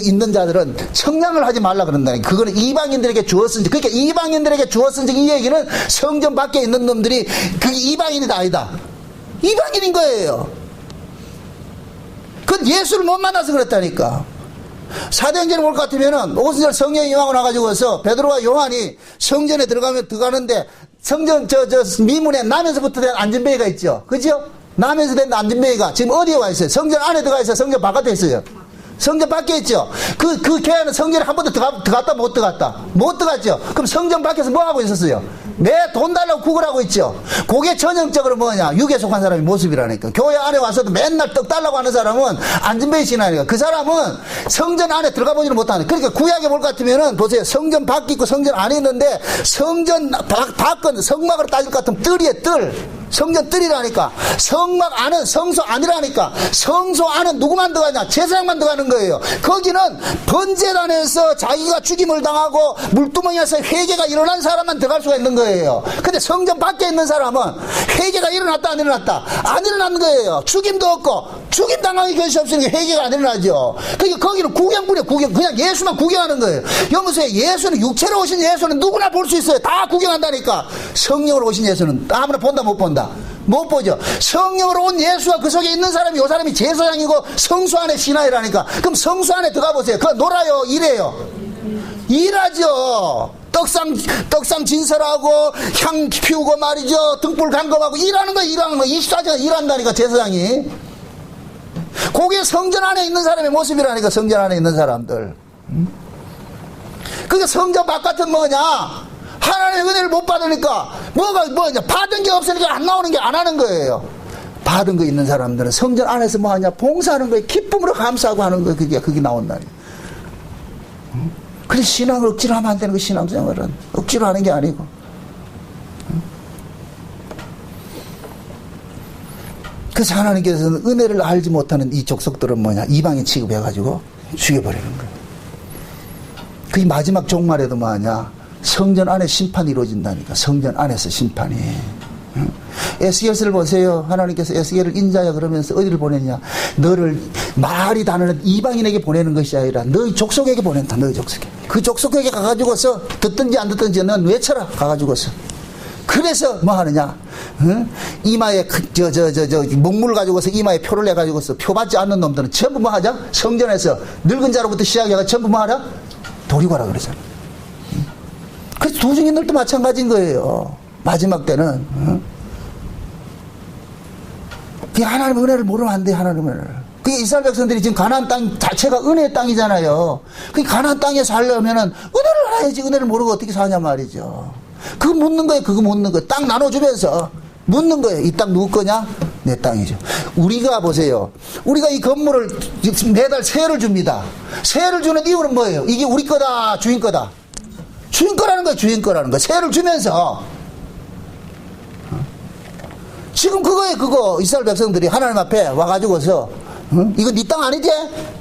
있는 자들은 청량을 하지 말라 그런다니. 그거는 이방인들에게 주었은지. 그러니까 이방인들에게 주었은지 이 얘기는 성전 밖에 있는 놈들이 그게 이방인이다 아니다. 이방인인 거예요. 그건 예수를 못 만나서 그랬다니까. 사도행전에 올 것 같으면은 오순절 성령이 임하고 나가지고서 베드로와 요한이 성전에 들어가는데 성전 미문에 나면서부터 된 안전베이가 있죠. 그죠? 나면서 된 안전베이가 지금 어디에 와 있어요? 성전 안에 들어가 있어요? 성전 바깥에 있어요? 성전 밖에 있죠. 그 교회는 성전에 한 번도 들어갔다 못 들어갔다? 못 들어갔죠. 그럼 성전 밖에서 뭐 하고 있었어요? 내 돈 달라고 구걸하고 있죠. 그게 전형적으로 뭐냐? 육에 속한 사람의 모습이라니까. 교회 안에 와서도 맨날 떡 달라고 하는 사람은 안전베이 신앙이니까. 그 사람은 성전 안에 들어가 보지는 못하는. 그러니까 구약에 볼 것 같으면은 보세요. 성전 밖에 있고 성전 안에 있는데 성전 밖은 성막으로 따질 것 같으면 뜰이에요. 뜰. 성전 뜰이라니까. 성막 안은 성소 아니라니까. 성소 안은 누구만 들어가냐? 제사장만 들어가는 거예요. 거기는 번제단에서 자기가 죽임을 당하고 물두멍에서 회개가 일어난 사람만 들어갈 수가 있는 거예요. 근데 성전 밖에 있는 사람은 회개가 일어났다 안 일어났다? 안 일어나는 거예요. 죽임도 없고 죽임 당하기 것이 없으니까 회개가 안 일어나죠. 그러니까 거기는 구경꾼이에요. 구경. 그냥 예수만 구경하는 거예요. 여보세요. 예수는 육체로 오신 예수는 누구나 볼 수 있어요. 다 구경한다니까. 성령으로 오신 예수는 아무나 본다 못 본다? 못 보죠. 성령으로 온 예수와 그 속에 있는 사람이 요 사람이 제사장이고 성소 안에 신하이라니까. 그럼 성소 안에 들어가 보세요. 그거 놀아요? 일해요? 일하죠. 떡상 진설하고 향 피우고 말이죠. 등불 간검하고 일하는 거 24시간 일한다니까 제사장이. 그게 성전 안에 있는 사람의 모습이라니까. 성전 안에 있는 사람들. 그게 성전 바깥은 뭐냐? 하나님의 은혜를 못 받으니까 뭐냐? 받은 게 없으니까 안 나오는 게 안 하는 거예요. 받은 거 있는 사람들은 성전 안에서 뭐 하냐? 봉사하는 거예요. 기쁨으로 감사하고 하는 거예요. 그게 나온다니. 그래 신앙을 억지로 하면 안 되는 거. 신앙생활은 억지로 하는 게 아니고. 그래서 하나님께서는 은혜를 알지 못하는 이 족속들은 뭐냐? 이방인 취급해가지고 죽여버리는 거예요. 그 마지막 종말에도 뭐하냐? 성전 안에 심판이 이루어진다니까. 성전 안에서 심판이. 에스겔서를 보세요. 하나님께서 에스겔을 인자야 그러면서 어디를 보냈냐? 너를 말이 다르는 이방인에게 보내는 것이 아니라 너희 족속에게 보낸다. 너희 족속에. 그 족속에게 가가지고서 듣든지 안 듣든지 넌 외쳐라. 가가지고서. 그래서 뭐 하느냐? 이마에 목물 가지고서 이마에 표를 내 가지고서 표 받지 않는 놈들은 전부 뭐 하자? 성전에서 늙은 자로부터 시작해가 전부 뭐 하라? 도리고라 그러잖아. 그래서 도중인들도 마찬가지인 거예요. 마지막 때는. 하나님의 은혜를 모르면 안 돼. 하나님의 은혜를. 그게 이스라엘 백성들이 지금 가나안 땅 자체가 은혜의 땅이잖아요. 그 가나안 땅에 살려면은 은혜를 알아야지. 은혜를 모르고 어떻게 사냐 말이죠. 그거 묻는 거예요. 그거 묻는 거예요. 땅 나눠주면서 묻는 거예요. 이 땅 누구 거냐? 내 땅이죠. 우리가 보세요. 우리가 이 건물을 매달 세를 줍니다. 세를 주는 이유는 뭐예요? 이게 우리 거다, 주인 거다. 주인 거라는 거예요. 주인 거라는 거. 세를 주면서. 지금 그거예요. 그거 이스라엘 백성들이 하나님 앞에 와가지고서 이거 네 땅 아니지?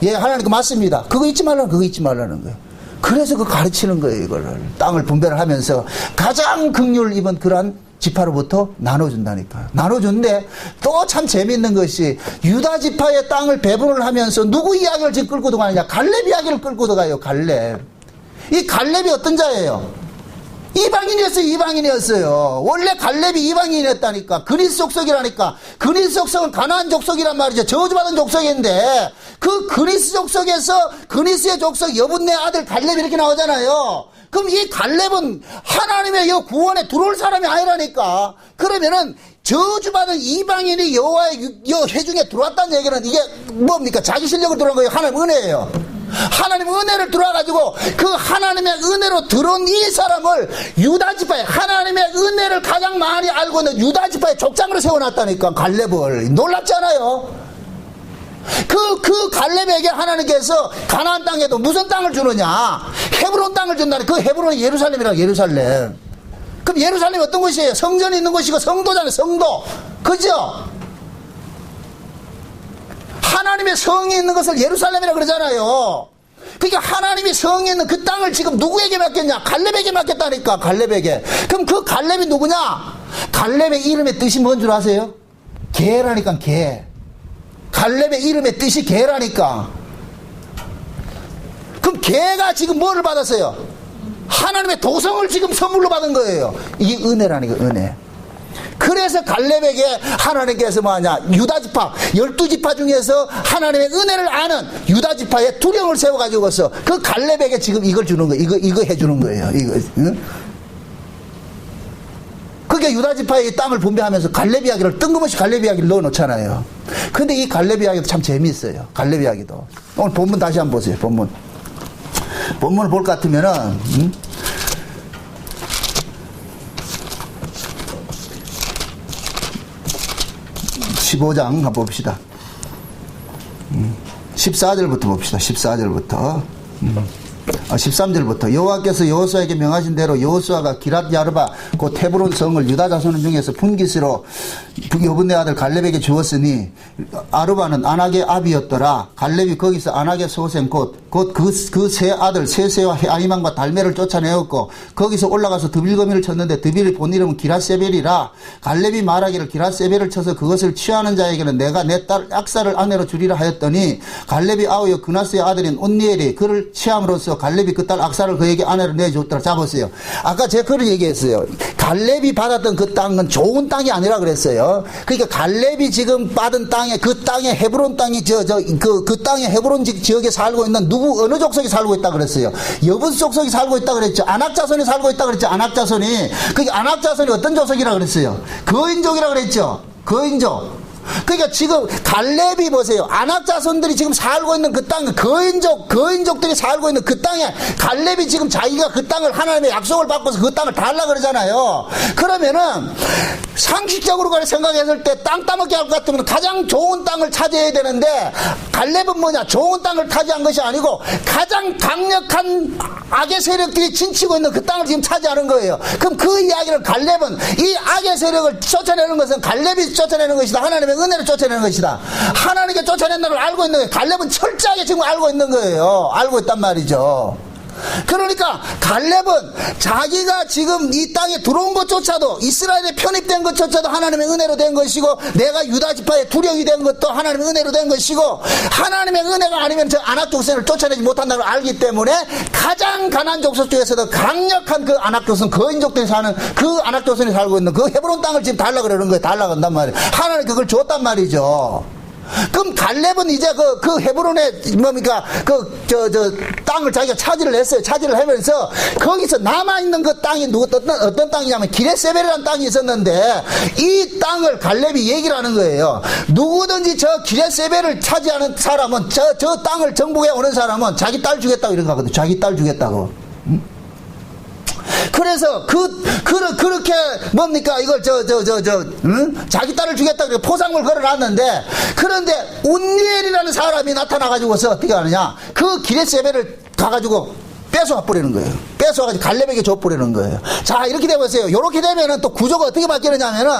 예, 하나님 거 맞습니다. 그거 잊지 말라는 그거 잊지 말라는 거예요. 그래서 그 가르치는 거예요. 이거를 땅을 분배를 하면서 가장 긍휼을 입은 그러한 지파로부터 나눠준다니까. 나눠준데 또 참 재밌는 것이 유다 지파의 땅을 배분을 하면서 누구 이야기를 지금 끌고 들어가느냐? 갈렙 이야기를 끌고 들어가요. 갈렙. 이 갈렙이 어떤 자예요? 이방인이었어요. 원래 갈렙이 이방인이었다니까. 그리스 족속이라니까. 그리스 족속은 가나안 족속이란 말이죠. 저주받은 족속인데 그 그리스 족속에서 그리스의 족속 여분네 아들 갈렙이 이렇게 나오잖아요. 그럼 이 갈렙은 하나님의 여 구원에 들어올 사람이 아니라니까. 그러면은 저주받은 이방인이 여호와의 여 회중에 들어왔다는 얘기는 이게 뭡니까? 자기 실력으로 들어온 거예요? 하나님 은혜예요. 하나님 은혜를 들어와가지고 그 하나님의 은혜로 들어온 이 사람을 유다지파에 하나님의 은혜를 가장 많이 알고 있는 유다지파의 족장으로 세워놨다니까. 갈렙을. 놀랍잖아요. 그 갈렙에게 하나님께서 가나안 땅에도 무슨 땅을 주느냐? 헤브론 땅을 준다니. 그 헤브론이 예루살렘이라. 예루살렘. 그럼 예루살렘이 어떤 곳이에요? 성전이 있는 곳이고 성도잖아요. 성도. 그죠? 하나님의 성이 있는 것을 예루살렘이라 그러잖아요. 그러니까 하나님이 성이 있는 그 땅을 지금 누구에게 맡겼냐? 갈렙에게 맡겼다니까. 갈렙에게. 그럼 그 갈렙이 누구냐? 갈렙의 이름의 뜻이 뭔 줄 아세요? 개라니까. 개. 갈렙의 이름의 뜻이 개라니까. 그럼 개가 지금 뭐를 받았어요? 하나님의 도성을 지금 선물로 받은 거예요. 이게 은혜라니까. 은혜. 그래서 갈렙에게 하나님께서 뭐하냐, 유다지파 12지파 중에서 하나님의 은혜를 아는 유다지파에 두령을 세워가지고서 그 갈렙에게 지금 이걸 주는 거예요. 이거 해주는 거예요. 이거. 응? 그게 유다지파의 이 땅을 분배하면서 갈렙 이야기를 뜬금없이 갈렙 이야기를 넣어놓잖아요. 근데 이 갈렙 이야기도 참 재미있어요. 갈렙 이야기도. 오늘 본문 다시 한번 보세요. 본문을 볼 것 같으면은 15장 한번 봅시다. 14절부터 봅시다. 14절부터. 13절부터 여호와께서 여호수아에게 명하신 대로 여호수아가 기랏 야르바 곧 헤브론 성을 유다 자손 중에서 분깃으로 여분네 아들 갈렙에게 주었으니 아르바는 아낙의 아비였더라. 갈렙이 거기서 아낙의 소생 곧 그 세 아들 세세와 아히만과 달메를 쫓아내었고 거기서 올라가서 드빌거미를 쳤는데 드빌이 본 이름은 기랏세벨이라. 갈렙이 말하기를 기랏세벨을 쳐서 그것을 취하는 자에게는 내가 내 딸 악사를 아내로 주리라 하였더니 갈렙이 아우여 그나스의 아들인 온니엘이 그를 취함으로써 갈렙이 그 딸 악사를 그에게 아내로 내줬더라. 잡았어요. 아까 제가 그걸 얘기했어요. 갈렙이 받았던 그 땅은 좋은 땅이 아니라 그랬어요. 그러니까 갈렙이 지금 받은 땅에 그 땅에 헤브론 땅이 그 땅에 헤브론 지역에 살고 있는 어느 족속이 살고 있다 그랬어요. 여부스 족속이 살고 있다 그랬죠. 아낙 자손이 살고 있다 그랬죠. 아낙 자손이. 그게 아낙 자손이 어떤 족속이라 그랬어요. 거인족이라 그랬죠. 거인족. 그러니까 지금 갈렙이 보세요. 아낙 자손들이 지금 살고 있는 그 땅, 거인족들이 살고 있는 그 땅에 갈렙이 지금 자기가 그 땅을 하나님의 약속을 받고서 그 땅을 달라 그러잖아요. 그러면은 상식적으로 생각했을 때 땅 따먹기 할 것 같으면 가장 좋은 땅을 차지해야 되는데 갈렙은 뭐냐? 좋은 땅을 차지한 것이 아니고 가장 강력한 악의 세력들이 진치고 있는 그 땅을 지금 차지하는 거예요. 그럼 그 이야기를 갈렙은 이 악의 세력을 쫓아내는 것은 갈렙이 쫓아내는 것이다. 하나님의 은혜를 쫓아내는 것이다. 하나님께 쫓아낸다는 걸 알고 있는 거예요. 갈렙은 철저하게 지금 알고 있는 거예요. 알고 있단 말이죠. 그러니까 갈렙은 자기가 지금 이 땅에 들어온 것조차도 이스라엘에 편입된 것조차도 하나님의 은혜로 된 것이고 내가 유다지파의 두령이 된 것도 하나님의 은혜로 된 것이고 하나님의 은혜가 아니면 저 아낙 족속을 쫓아내지 못한다는 걸 알기 때문에 가장 가난한 족속 중에서도 강력한 그 아낙 족속 거인족들이 사는 그 아낙 족속이 살고 있는 그 헤브론 땅을 지금 달라 그러는 거예요. 달라 간단 말이에요. 하나님 그걸 줬단 말이죠. 그럼 갈렙은 이제 그 헤브론에 뭡니까 땅을 자기가 차지를 했어요. 차지를 하면서 거기서 남아있는 그 땅이 어떤 땅이냐면 기레세벨이라는 땅이 있었는데 이 땅을 갈렙이 얘기를 하는 거예요. 누구든지 저 기레세벨을 차지하는 사람은 저 땅을 정복해 오는 사람은 자기 딸 주겠다고 이런 거 하거든. 자기 딸 주겠다고. 그래서 그렇게 뭡니까 이걸 자기 딸을 주겠다 그렇게 포상을 걸어놨는데 그런데 온니엘이라는 사람이 나타나가지고서 어떻게 하느냐 그 기레세벨을 가가지고 뺏어와 버리는 거예요. 뺏어와가지고 갈렙에게 줘버리는 거예요. 자 이렇게 되보세요. 이렇게 되면은 또 구조가 어떻게 바뀌느냐면은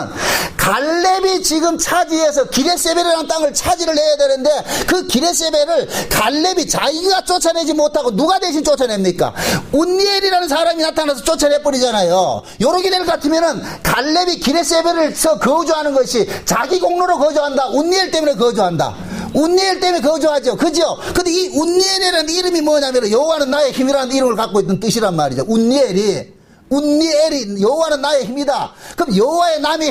갈렙이 지금 차지해서 기레세벨이라는 땅을 차지를 해야 되는데 그 기레세벨을 갈렙이 자기가 쫓아내지 못하고 누가 대신 쫓아냅니까? 온니엘이라는 사람이 나타나서 쫓아내버리잖아요. 이렇게 될 것 같으면은 갈렙이 기레세벨에서 거주하는 것이 자기 공로로 거주한다. 온니엘 때문에 거주한다. 온니엘 때문에 거주하죠. 그죠? 근데 이 온니엘이라는 이름이 뭐냐면 여호와는 나의 힘이라는 이름을 갖고 있던 뜻이란 말이죠. 온니엘이 여호와는 나의 힘이다. 그럼 여호와의 나의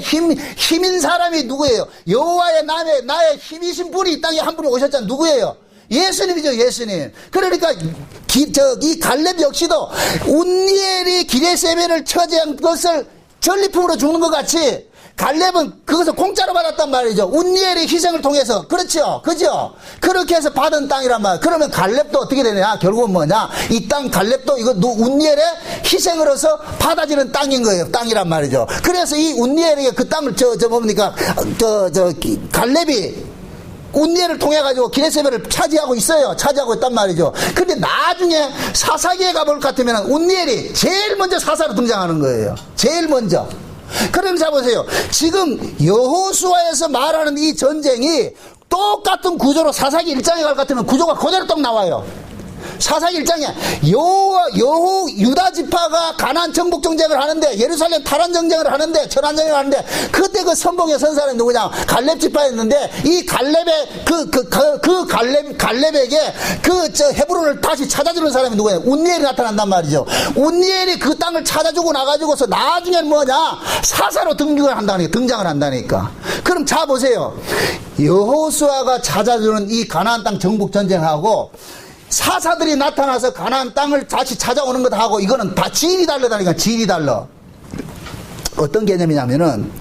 힘인 사람이 누구예요? 여호와의 나의 힘이신 분이 이 땅에 한 분이 오셨잖아요. 누구예요? 예수님이죠. 예수님. 그러니까 이 갈렙 역시도 온니엘이 기레세벨을 처지한 것을 전리품으로 주는 것 같이 갈렙은 그것을 공짜로 받았단 말이죠. 온니엘의 희생을 통해서. 그렇죠. 그죠? 그렇게 해서 받은 땅이란 말이에요. 그러면 갈렙도 어떻게 되냐? 결국은 뭐냐? 이 땅 갈렙도 이거 온니엘의 희생으로서 받아지는 땅인 거예요. 땅이란 말이죠. 그래서 이 온니엘에게 그 땅을 갈렙이 온니엘을 통해 가지고 기레세벨을 차지하고 있어요. 차지하고 있단 말이죠. 근데 나중에 사사기에 가볼 것 같으면 온니엘이 제일 먼저 사사로 등장하는 거예요. 제일 먼저. 그럼 자 보세요. 지금 여호수아에서 말하는 이 전쟁이 똑같은 구조로 사사기 1장에 갈 것 같으면 구조가 그대로 딱 나와요. 사사기 1장에 유다 지파가 가나안 정복 정쟁을 하는데, 예루살렘 탈환 정쟁을 하는데, 전환 정쟁을 하는데, 그때 그 선봉에 선 사람이 누구냐? 갈렙 지파였는데, 이 갈렙의 갈렙에게 헤브론을 다시 찾아주는 사람이 누구냐? 운니엘이 나타난단 말이죠. 운니엘이 그 땅을 찾아주고 나가지고서 나중에는 뭐냐? 사사로 등장을 한다니까. 그럼 자 보세요. 여호수아가 찾아주는 이 가나안 땅 정복 전쟁하고 사사들이 나타나서 가나안 땅을 다시 찾아오는 것하고 이거는 다 질이 다르다니까. 질이 달라. 어떤 개념이냐면은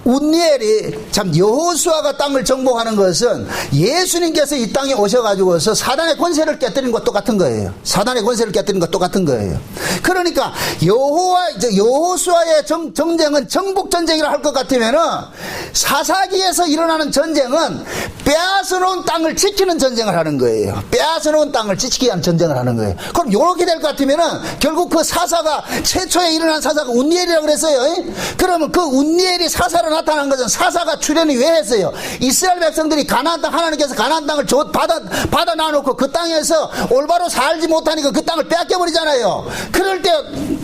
운니엘이 참 여호수아가 땅을 정복하는 것은 예수님께서 이 땅에 오셔가지고서 사단의 권세를 깨뜨린 것도 똑같은 거예요. 사단의 권세를 깨뜨린 것도 똑같은 거예요. 그러니까 여호수아의 정쟁은 정복 전쟁이라 할 것 같으면은 사사기에서 일어나는 전쟁은 빼앗아놓은 땅을 지키는 전쟁을 하는 거예요. 빼앗아놓은 땅을 지키기 위한 전쟁을 하는 거예요. 그럼 이렇게 될 것 같으면은 결국 그 사사가 최초에 일어난 사사가 운니엘이라고 그랬어요. 그러면 그 운니엘이 사사로 나타난 것은 사사가 출현이 왜 했어요? 이스라엘 백성들이 가나안 땅, 하나님께서 가나안 땅을 받아 놔놓고 그 땅에서 올바로 살지 못하니까 그 땅을 빼앗겨버리잖아요. 그럴 때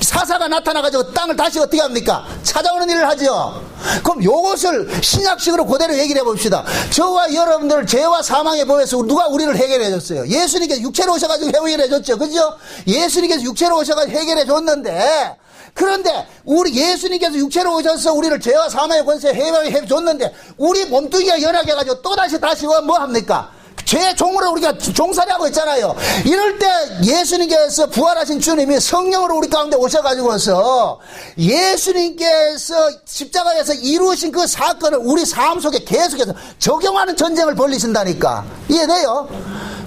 사사가 나타나가지고 땅을 다시 어떻게 합니까? 찾아오는 일을 하죠. 그럼 요것을 신약식으로 그대로 얘기를 해봅시다. 저와 여러분들 죄와 사망의 법에서 누가 우리를 해결해 줬어요? 예수님께서 육체로 오셔가지고 해결해 줬죠. 그죠? 예수님께서 육체로 오셔가지고 해결해 줬는데, 그런데 우리 예수님께서 육체로 오셔서 우리를 죄와 사망의 권세에 해결해 줬는데 우리 몸뚱이가 연약해가지고 또다시 뭐 합니까? 죄의 종으로 우리가 종살이 하고 있잖아요. 이럴 때 예수님께서 부활하신 주님이 성령으로 우리 가운데 오셔가지고서 예수님께서 십자가에서 이루신 그 사건을 우리 삶 속에 계속해서 적용하는 전쟁을 벌리신다니까. 이해돼요?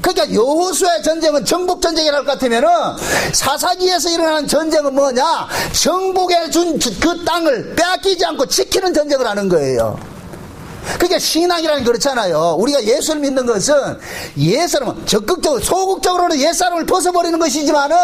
그러니까 여호수아의 전쟁은 정복 전쟁이랄 것 같으면은 사사기에서 일어나는 전쟁은 뭐냐? 정복해 준 그 땅을 빼앗기지 않고 지키는 전쟁을 하는 거예요. 그러니까 신앙이라는 게 그렇잖아요. 우리가 예수를 믿는 것은 옛사람은 적극적으로, 소극적으로는 옛사람을 벗어버리는 것이지만은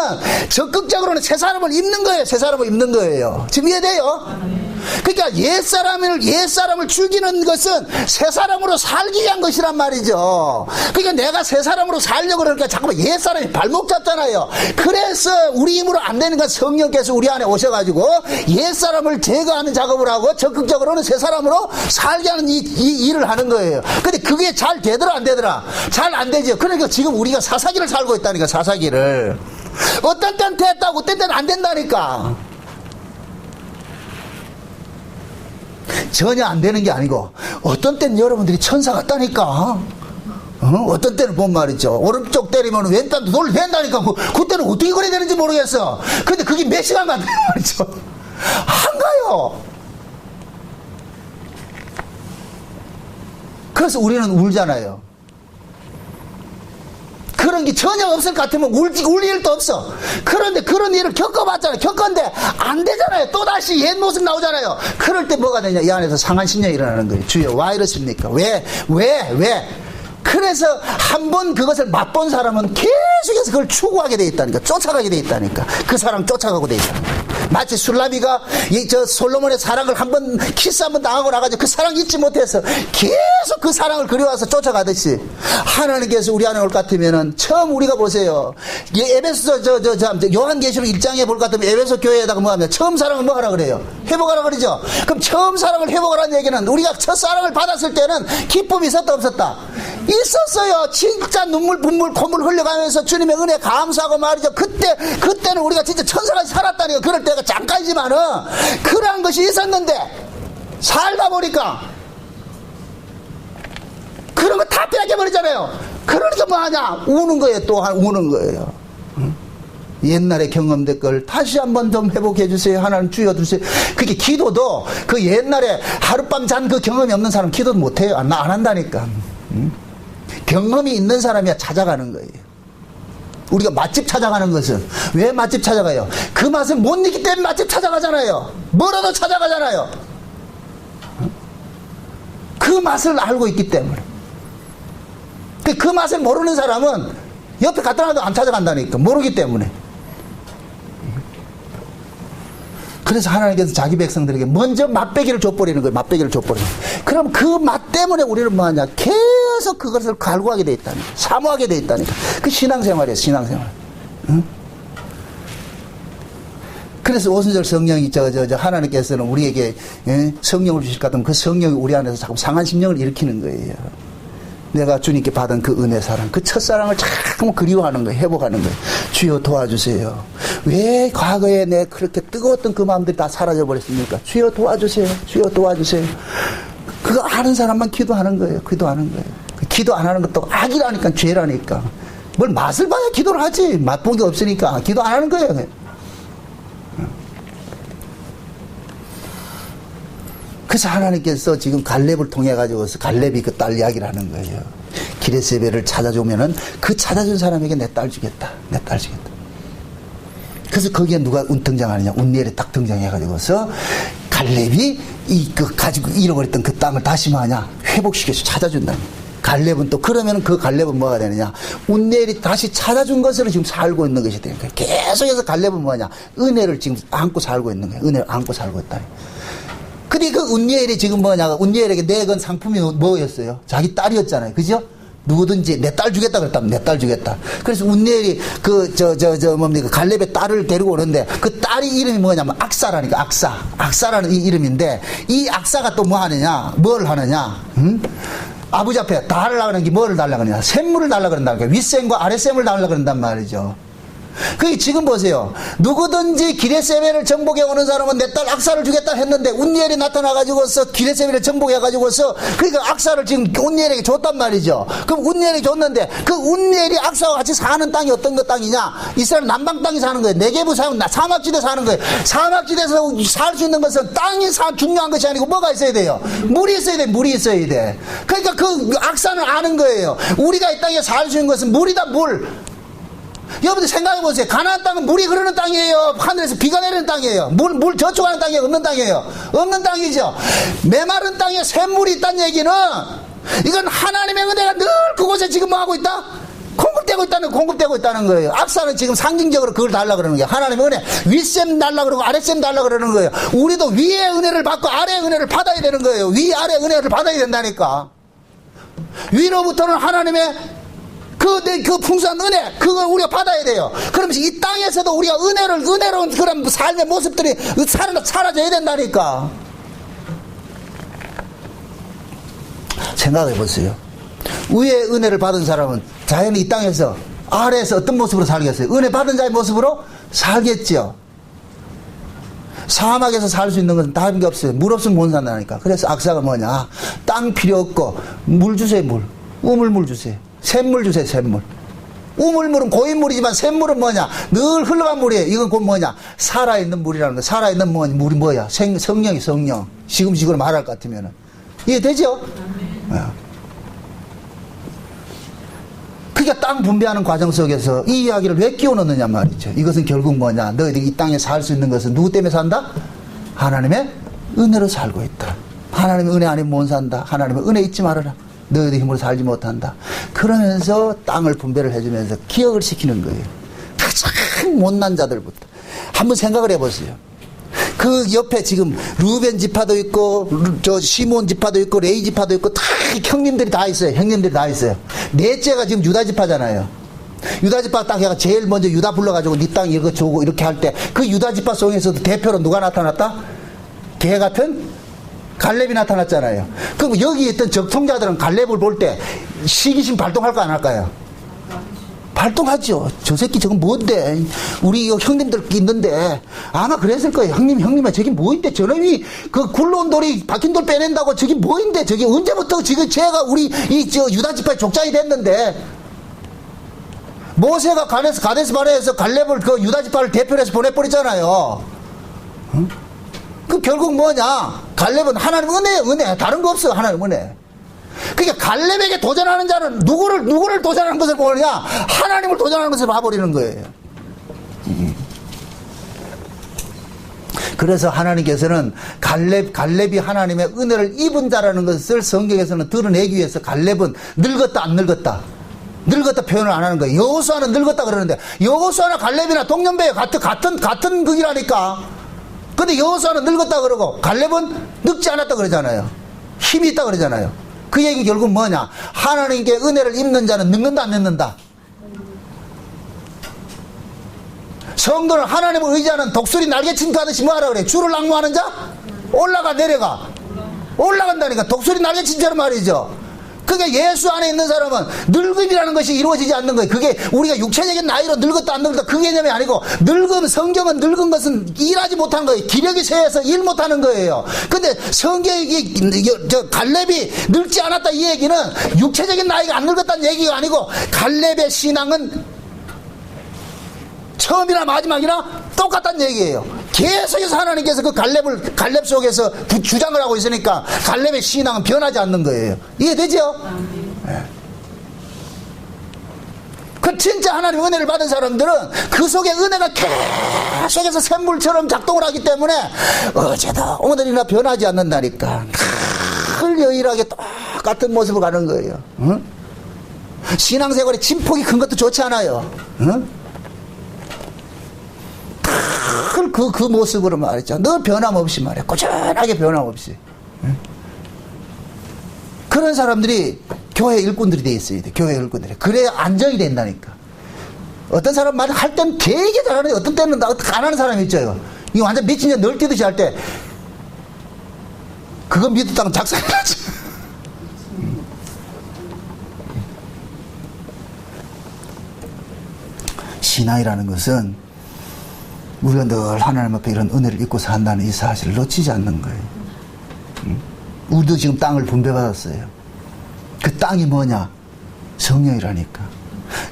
적극적으로는 새사람을 입는 거예요. 새사람을 입는 거예요. 지금 이해돼요? 그러니까 옛사람을 죽이는 것은 새사람으로 살기 위한 것이란 말이죠. 그러니까 내가 새사람으로 살려고 그러니까 자꾸만 옛사람이 발목 잡잖아요. 그래서 우리 힘으로 안 되는 건 성령께서 우리 안에 오셔가지고 옛사람을 제거하는 작업을 하고 적극적으로는 새사람으로 살게 하는 이 일을 하는 거예요. 근데 그게 잘 되더라 안 되더라? 잘 안 되죠. 그러니까 지금 우리가 사사기를 살고 있다니까. 사사기를 어떤 때는 됐다고 어떤 때는 안 된다니까. 전혀 안 되는 게 아니고 어떤 때는 여러분들이 천사 같다니까. 어떤 때는 본 말이죠. 오른쪽 때리면 왼쪽도 돌 된다니까. 그때는 어떻게 그래야 되는지 모르겠어. 근데 그게 몇 시간 간단 말이죠. 한가요. 그래서 우리는 울잖아요. 그런 게 전혀 없을 것 같으면 울 일도 없어. 그런데 그런 일을 겪어봤잖아요. 겪었는데 안 되잖아요. 또다시 옛 모습 나오잖아요. 그럴 때 뭐가 되냐? 이 안에서 상한 신령이 일어나는 거예요. 주여, 왜 이러십니까? 왜? 그래서 한번 그것을 맛본 사람은 계속해서 그걸 추구하게 돼 있다니까. 쫓아가게 돼 있다니까. 그 사람 쫓아가고 돼 있다니까. 마치 술라미가 솔로몬의 사랑을 한번 키스 한번 당하고 나가지고 그 사랑 잊지 못해서 계속 그 사랑을 그리워서 쫓아가듯이 하나님께서 우리 안에 올 것 같으면은 처음 우리가 보세요. 에베소 요한계시록 1장에 볼 것 같으면 에베소 교회에다가 뭐 하면 처음 사랑을 뭐 하라 그래요? 회복하라 그러죠. 그럼 처음 사랑을 회복하라는 얘기는 우리가 첫 사랑을 받았을 때는 기쁨이 있었다 없었다? 있었어요. 진짜 눈물 콧물 흘려가면서 주님의 은혜 감사하고 말이죠. 그때는 우리가 진짜 천사같이 살았다니까. 그럴 때가 잠깐이지만은 그러한 것이 있었는데 살다 보니까 그런 거 다 빼앗겨버리잖아요. 그러니까 뭐 하냐? 우는 거예요. 또 우는 거예요. 옛날에 경험된 걸 다시 한번 좀 회복해 주세요. 하나님 주여 주세요. 그게 기도도 그 옛날에 하룻밤 잔 그 경험이 없는 사람 기도도 못해요. 안 한다니까. 경험이 있는 사람이야 찾아가는 거예요. 우리가 맛집 찾아가는 것은 왜 맛집 찾아가요? 그 맛을 못 잊기 때문에 맛집 찾아가잖아요. 뭐라도 찾아가잖아요. 그 맛을 알고 있기 때문에. 그 맛을 모르는 사람은 옆에 갖다 놔도 안 찾아간다니까. 모르기 때문에. 그래서 하나님께서 자기 백성들에게 먼저 맛배기를 줘버리는 거예요. 맛배기를 줘버리는 거예요. 그럼 그 맛 때문에 우리는 뭐하냐? 계속 계속 그것을 갈구하게 돼 있다니까. 사모하게 돼 있다니까. 그 신앙생활이에요, 신앙생활. 응? 그래서 오순절 성령이 하나님께서는 우리에게 성령을 주실 것 같으면 그 성령이 우리 안에서 자꾸 상한 심령을 일으키는 거예요. 내가 주님께 받은 그 은혜 사랑, 그 첫사랑을 자꾸 그리워하는 거예요. 회복하는 거예요. 주여 도와주세요. 왜 과거에 내 그렇게 뜨거웠던 그 마음들이 다 사라져 버렸습니까? 주여 도와주세요. 주여 도와주세요. 그거 아는 사람만 기도하는 거예요. 기도하는 거예요. 기도 안 하는 것도 악이라니까, 죄라니까. 뭘 맛을 봐야 기도를 하지. 맛본 게 없으니까 기도 안 하는 거예요. 그래서 하나님께서 지금 갈렙을 통해 가지고서 갈렙이 그 딸 이야기를 하는 거예요. 기레세벨을 찾아주면은 그 찾아준 사람에게 내 딸 주겠다. 내 딸 주겠다. 그래서 거기에 누가 등장하느냐? 운니엘이 딱 등장해 가지고서 갈렙이 가지고 잃어버렸던 그 땅을 다시 뭐하냐? 회복시켜서 찾아준다. 갈렙은 또 그러면 그 갈렙은 뭐가 되느냐? 운니엘이 다시 찾아준 것으로 지금 살고 있는 것이 되는 거예요. 계속해서 갈렙은 뭐냐? 은혜를 지금 안고 살고 있는 거예요. 은혜를 안고 살고 있다. 근데 그 운니엘이 지금 뭐냐? 운니엘에게 내건 상품이 뭐였어요? 자기 딸이었잖아요. 그죠? 누구든지 내 딸 주겠다 그랬다면 내 딸 주겠다. 그래서 운니엘이 뭡니까? 갈렙의 딸을 데리고 오는데 그 딸이 이름이 뭐냐면 악사라니까, 악사. 악사라는 이 이름인데 이 악사가 또 뭐 하느냐? 뭘 하느냐? 응? 아버지 앞에 달라고 하는 게 뭐를 달라고 하느냐? 샘물을 달라고 그런다. 윗샘과 아랫샘을 달라고 그런단 말이죠. 그 지금 보세요. 누구든지 기레세벨을 정복해 오는 사람은 내 딸 악사를 주겠다 했는데 운니엘이 나타나가지고서 기레세벨을 정복해가지고서 그러니까 악사를 지금 운니엘에게 줬단 말이죠. 그럼 운니엘이 줬는데 그 운니엘이 악사와 같이 사는 땅이 어떤 것 땅이냐? 이스라엘 남방 땅에 사는 거예요. 네게부 사막지대 사는 거예요. 사막지대에서 살 수 있는 것은 땅이 중요한 것이 아니고 뭐가 있어야 돼요? 물이 있어야 돼. 물이 있어야 돼. 그러니까 그 악사는 아는 거예요. 우리가 이 땅에 살 수 있는 것은 물이다, 물. 여러분들 생각해 보세요. 가나안 땅은 물이 흐르는 땅이에요. 하늘에서 비가 내리는 땅이에요. 물 저쪽하는 땅이에요. 없는 땅이에요. 없는 땅이죠. 메마른 땅에 샘물이 있다는 얘기는 이건 하나님의 은혜가 늘 그곳에 지금 뭐 하고 있다? 공급되고 있다는 거예요. 악사는 지금 상징적으로 그걸 달라 그러는 거예요. 하나님의 은혜. 윗샘 달라 그러고 아랫샘 달라 그러는 거예요. 우리도 위의 은혜를 받고 아래의 은혜를 받아야 되는 거예요. 위 아래 은혜를 받아야 된다니까. 위로부터는 하나님의 그 풍성한 은혜, 그걸 우리가 받아야 돼요. 그러면서 이 땅에서도 우리가 은혜로운 그런 삶의 모습들이 사라져야 된다니까. 생각해 보세요. 위에 은혜를 받은 사람은 자연히 이 땅에서 아래에서 어떤 모습으로 살겠어요? 은혜 받은 자의 모습으로 살겠죠. 사막에서 살 수 있는 것은 다른 게 없어요. 물 없으면 못 산다니까. 그래서 악사가 뭐냐? 땅 필요 없고 물 주세요, 물. 우물물 주세요. 샘물 주세요, 샘물. 우물물은 고인물이지만 샘물은 뭐냐? 늘 흘러간 물이에요. 이건 곧 뭐냐? 살아있는 물이라는 거. 살아있는 물이 뭐야? 성령이 성령. 시금식으로 말할 것 같으면은. 이해되죠? 그러니까 땅 분배하는 과정 속에서 이 이야기를 왜 끼워 넣느냐 말이죠. 이것은 결국 뭐냐? 너희들이 이 땅에 살 수 있는 것은 누구 때문에 산다? 하나님의 은혜로 살고 있다. 하나님의 은혜 아니면 못 산다. 하나님의 은혜 잊지 말아라. 너희들 힘으로 살지 못한다. 그러면서 땅을 분배를 해주면서 기억을 시키는 거예요. 가장 못난 자들부터. 한번 생각을 해보세요. 그 옆에 지금 루벤 지파도 있고 시몬 지파도 있고 레이 지파도 있고 다 형님들이 다 있어요. 형님들이 다 있어요. 넷째가 지금 유다 지파잖아요. 유다 지파 딱 해가 제일 먼저 유다 불러가지고 네 땅 이거 주고 이렇게 할 때 그 유다 지파 속에서도 대표로 누가 나타났다? 개 같은 갈렙이 나타났잖아요. 그럼 여기 있던 적통자들은 갈렙을 볼 때 시기심 발동할까 안 할까요? 발동하죠. 저 새끼 저건 뭔데? 우리 형님들 있는데 아마 그랬을 거예요. 형님아 저게 뭐인데 저놈이 그 굴러온 돌이 박힌 돌 빼낸다고 저게 뭐인데 저게 언제부터 지금 제가 우리 유다 지파의 족장이 됐는데 모세가 가데스 바네아에서 갈렙을 그 유다 지파를 대표로 해서 보내버리잖아요. 응? 그 결국 뭐냐? 갈렙은 하나님 은혜. 다른 거 없어요. 하나님 은혜. 그러니까 갈렙에게 도전하는 자는 누구를 도전하는 것을 보느냐? 하나님을 도전하는 것을 봐버리는 거예요. 그래서 하나님께서는 갈렙이 하나님의 은혜를 입은 자라는 것을 성경에서는 드러내기 위해서 갈렙은 늙었다 안 늙었다? 늙었다 표현을 안 하는 거예요. 여호수아는 늙었다 그러는데 여호수아나 갈렙이나 동년배예요. 같은 극이라니까. 근데 여호수아는 늙었다 그러고 갈렙은 늙지 않았다 그러잖아요. 힘이 있다 그러잖아요. 그 얘기 결국 뭐냐? 하나님께 은혜를 입는 자는 늙는다 안 늙는다? 성도는 하나님을 의지하는 독수리 날개 침투하듯이 뭐하라 그래? 주를 낭모하는 자? 올라가 내려가. 올라간다니까. 독수리 날개 침투하는 말이죠. 그게 예수 안에 있는 사람은 늙음이라는 것이 이루어지지 않는 거예요. 그게 우리가 육체적인 나이로 늙었다 안 늙었다 그 개념이 아니고, 늙음, 성경은 늙은 것은 일하지 못한 거예요. 기력이 쇠해서 일 못하는 거예요. 근데 성경이 갈렙이 늙지 않았다 이 얘기는 육체적인 나이가 안 늙었다는 얘기가 아니고, 갈렙의 신앙은 처음이나 마지막이나 똑같다는 얘기예요. 계속해서 하나님께서 그 갈렙 속에서 주장을 하고 있으니까 갈렙의 신앙은 변하지 않는 거예요. 이해되죠? 네. 그 진짜 하나님 은혜를 받은 사람들은 그 속에 은혜가 계속해서 샘물처럼 작동을 하기 때문에 어제도 오늘이나 변하지 않는다니까. 늘 여일하게 똑같은 모습을 가는 거예요. 응? 신앙생활에 진폭이 큰 것도 좋지 않아요. 응? 그 모습으로 말했죠. 늘 변함없이 말해. 꾸준하게 변함없이. 응? 그런 사람들이 교회 일꾼들이 돼 있어야 돼. 교회 일꾼들이. 그래야 안정이 된다니까. 어떤 사람 말 할 땐 되게 잘하는데 어떤 때는 안 하는 사람이 있죠. 이거 완전 미친 년 널뛰듯이 할 때 그거 믿었다면 작살나지. 신앙이라는 것은 우리가 늘 하나님 앞에 이런 은혜를 입고 산다는 이 사실을 놓치지 않는 거예요. 우리도 지금 땅을 분배받았어요. 그 땅이 뭐냐? 성령이라니까.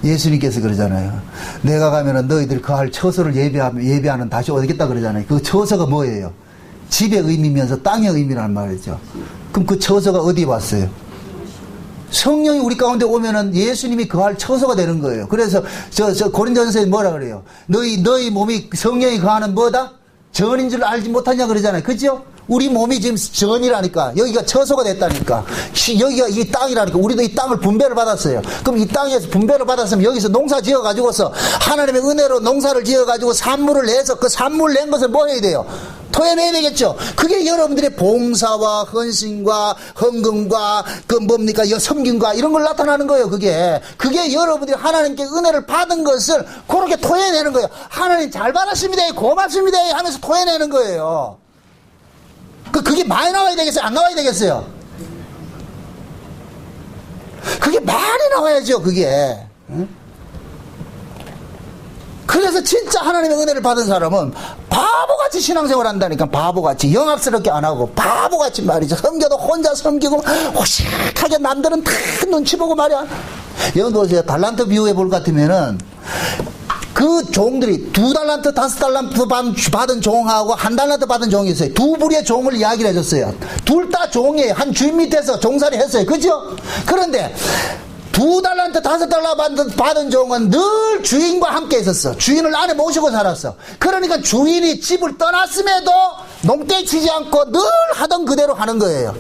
예수님께서 그러잖아요. 내가 가면은 너희들이 거할 처소를 예배하는 다시 오겠다 그러잖아요. 그 처소가 뭐예요? 집의 의미면서 땅의 의미라는 말이죠. 그럼 그 처소가 어디에 왔어요? 성령이 우리 가운데 오면은 예수님이 거할 처소가 되는 거예요. 그래서 고린도전서에 뭐라 그래요? 너희 몸이 성령이 거하는 뭐다? 전인 줄 알지 못하냐 그러잖아요. 그죠? 우리 몸이 지금 전이라니까. 여기가 처소가 됐다니까. 여기가 이 땅이라니까. 우리도 이 땅을 분배를 받았어요. 그럼 이 땅에서 분배를 받았으면 여기서 농사 지어 가지고서 하나님의 은혜로 농사를 지어 가지고 산물을 내서 그 산물 낸 것을 뭐 해야 돼요? 토해내야 되겠죠. 그게 여러분들의 봉사와 헌신과 헌금과 그 뭡니까 섬김과 이런 걸 나타나는 거예요. 그게 여러분들이 하나님께 은혜를 받은 것을 그렇게 토해내는 거예요. 하나님 잘 받았습니다, 고맙습니다 하면서 토해내는 거예요. 그게 많이 나와야 되겠어요? 안 나와야 되겠어요? 그게 많이 나와야죠. 그게. 응? 그래서 진짜 하나님의 은혜를 받은 사람은 바보같이 신앙생활 한다니까. 바보같이 영악스럽게 안 하고 바보같이 말이죠. 섬겨도 혼자 섬기고 호식하게 남들은 다 눈치 보고 말이야. 여러분 보세요. 달란트 비유해 볼 것 같으면은 그 종들이 2달란트 5달란트 받은 종하고 1달란트 받은 종이 있어요. 두 부류의 종을 이야기를 해줬어요. 둘 다 종이에요. 한 주인 밑에서 종살이 했어요. 그죠? 그런데 2달란트 5달란트 받은 종은 늘 주인과 함께 있었어. 주인을 안에 모시고 살았어. 그러니까 주인이 집을 떠났음에도 농떼 치지 않고 늘 하던 그대로 하는 거예요.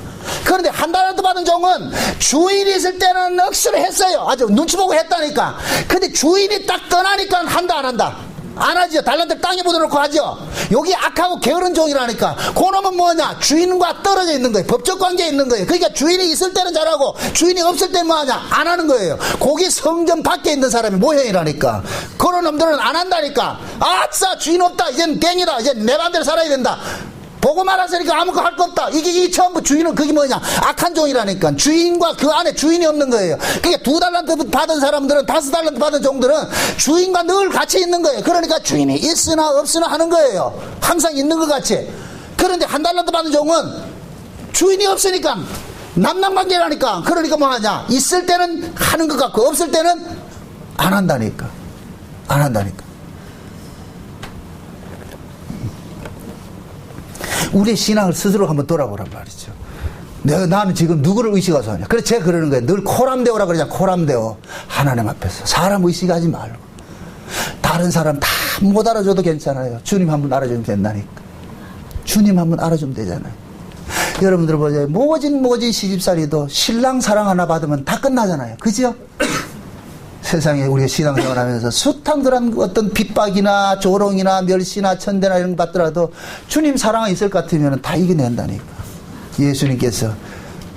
그런데 1달란트 받은 종은 주인이 있을 때는 억수로 했어요. 아주 눈치 보고 했다니까. 근데 주인이 딱 떠나니까 한다 안 한다? 안 하죠. 달란트를 땅에 묻어놓고 하죠. 여기 악하고 게으른 종이라니까. 그놈은 뭐냐? 주인과 떨어져 있는 거예요. 법적 관계에 있는 거예요. 그러니까 주인이 있을 때는 잘하고 주인이 없을 때는 뭐하냐? 안 하는 거예요. 거기 성전 밖에 있는 사람이 모형이라니까. 그런 놈들은 안 한다니까. 아싸 주인 없다. 이젠 땡이다. 이젠 내 맘대로 살아야 된다. 보고 말았으니까 아무것도 할 거 없다. 이게 처음부 주인은 그게 뭐냐? 악한 종이라니까. 주인과 그 안에 주인이 없는 거예요. 그러니까 2달란트 받은 사람들은 5달란트 받은 종들은 주인과 늘 같이 있는 거예요. 그러니까 주인이 있으나 없으나 하는 거예요. 항상 있는 것 같이. 그런데 1달란트 받은 종은 주인이 없으니까 남남관계라니까. 그러니까 뭐 하냐? 있을 때는 하는 것 같고 없을 때는 안 한다니까. 안 한다니까. 우리의 신앙을 스스로 한번 돌아보란 말이죠. 나는 지금 누구를 의식해서 하냐. 그래서 제가 그러는 거예요. 늘 코람데오라 그러잖아. 코람데오. 하나님 앞에서. 사람 의식하지 말고. 다른 사람 다 못 알아줘도 괜찮아요. 주님 한번 알아주면 된다니까. 주님 한번 알아주면 되잖아요. 여러분들 보세요. 모진 시집살이도 신랑 사랑 하나 받으면 다 끝나잖아요. 그죠? 세상에 우리가 신앙생활 하면서 숱한 어떤 핍박이나 조롱이나 멸시나 천대나 이런 거 받더라도 주님 사랑이 있을 것 같으면 다 이겨낸다니까. 예수님께서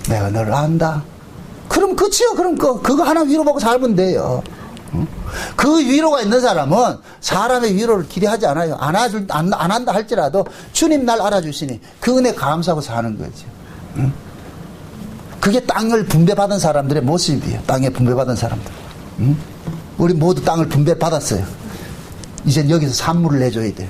내가 너를 안다. 그럼 끝이요. 그럼 그거 하나 위로받고 살면 돼요. 그 위로가 있는 사람은 사람의 위로를 기대하지 않아요. 안 한다 할지라도 주님 날 알아주시니 그 은혜 감사하고 사는 거죠. 그게 땅을 분배받은 사람들의 모습이에요. 땅에 분배받은 사람들. 우리 모두 땅을 분배받았어요. 이제 여기서 산물을 내줘야 돼요.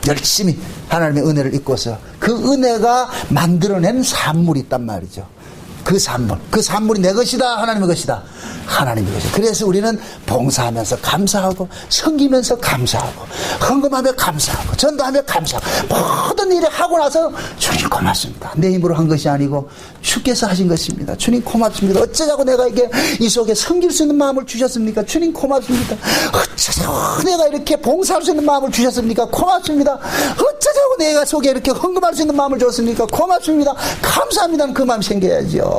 열심히 하나님의 은혜를 입고서 그 은혜가 만들어낸 산물이 있단 말이죠. 그 산물이 내 것이다, 하나님의 것이다, 하나님의 것이다. 그래서 우리는 봉사하면서 감사하고, 섬기면서 감사하고, 헌금하며 감사하고, 전도하며 감사하고, 모든 일을 하고 나서 주님 고맙습니다. 내 힘으로 한 것이 아니고 주께서 하신 것입니다. 주님 고맙습니다. 어쩌자고 내가 이게 이 속에 섬길 수 있는 마음을 주셨습니까? 주님 고맙습니다. 어쩌자고 내가 이렇게 봉사할 수 있는 마음을 주셨습니까? 고맙습니다. 어쩌자고 내가 속에 이렇게 헌금할 수 있는 마음을 줬습니까? 고맙습니다. 감사합니다는 그 마음이 생겨야죠.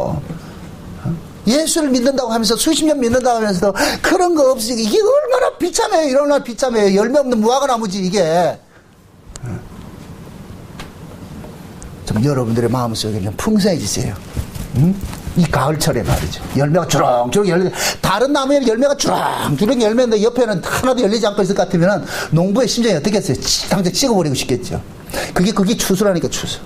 예수를 믿는다고 하면서 수십 년 믿는다고 하면서도 그런 거 없이 이게 얼마나 비참해요. 이런 비참해요. 열매 없는 무화과 나무지 이게. 좀 여러분들의 마음속에 좀 풍성해지세요. 이 가을철에 말이죠. 열매가 주렁주렁 열리, 다른 나무에는 열매가 주렁주렁 열매인데 옆에는 하나도 열리지 않고 있을 것 같으면 농부의 심정이 어떻겠어요? 당장 찍어버리고 싶겠죠. 그게 추수라니까 추수.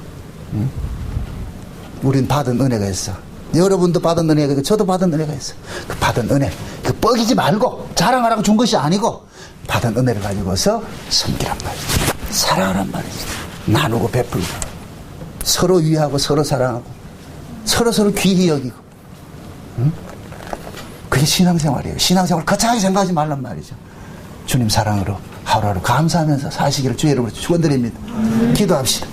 우린 받은 은혜가 있어. 여러분도 받은 은혜가 있고 저도 받은 은혜가 있어. 그 받은 은혜, 그 뻐기지 말고 자랑하라고 준 것이 아니고 받은 은혜를 가지고서 섬기란 말이지. 사랑하란 말이지. 나누고 베풀고 서로 위하고 서로 사랑하고 서로 귀히 여기고. 그게 신앙생활이에요. 신앙생활 거창하게 생각하지 말란 말이죠. 주님 사랑으로 하루하루 감사하면서 사시기를 주의 이름으로 축원드립니다. 기도합시다.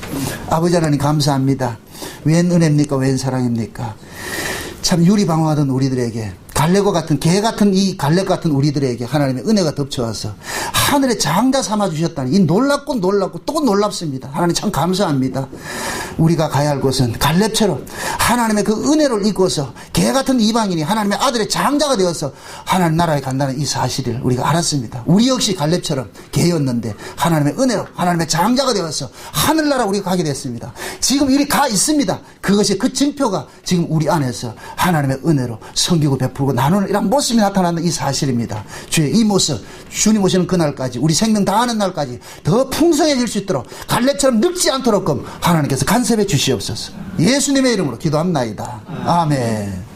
아버지 하나님 감사합니다. 웬 은혜입니까? 웬 사랑입니까? 참 유리방황하던 우리들에게 갈렙과 같은 개 같은 이 갈렙 같은 우리들에게 하나님의 은혜가 덮쳐와서 하늘의 장자 삼아 주셨다니 이 놀랍고 또 놀랍습니다. 하나님 참 감사합니다. 우리가 가야 할 곳은 갈렙처럼 하나님의 그 은혜를 입고서 개 같은 이방인이 하나님의 아들의 장자가 되어서 하나님 나라에 간다는 이 사실을 우리가 알았습니다. 우리 역시 갈렙처럼 개였는데 하나님의 은혜로 하나님의 장자가 되어서 하늘나라 우리가 가게 됐습니다. 지금 이리 가 있습니다. 그것이 그 증표가 지금 우리 안에서 하나님의 은혜로 섬기고 베풀고 나누는 이런 모습이 나타나는 이 사실입니다. 주의 이 모습 주님 오시는 그날까지 우리 생명 다하는 날까지 더 풍성해질 수 있도록 갈렙처럼 늙지 않도록 하나님께서 간섭해 주시옵소서. 예수님의 이름으로 기도합나이다. 아멘.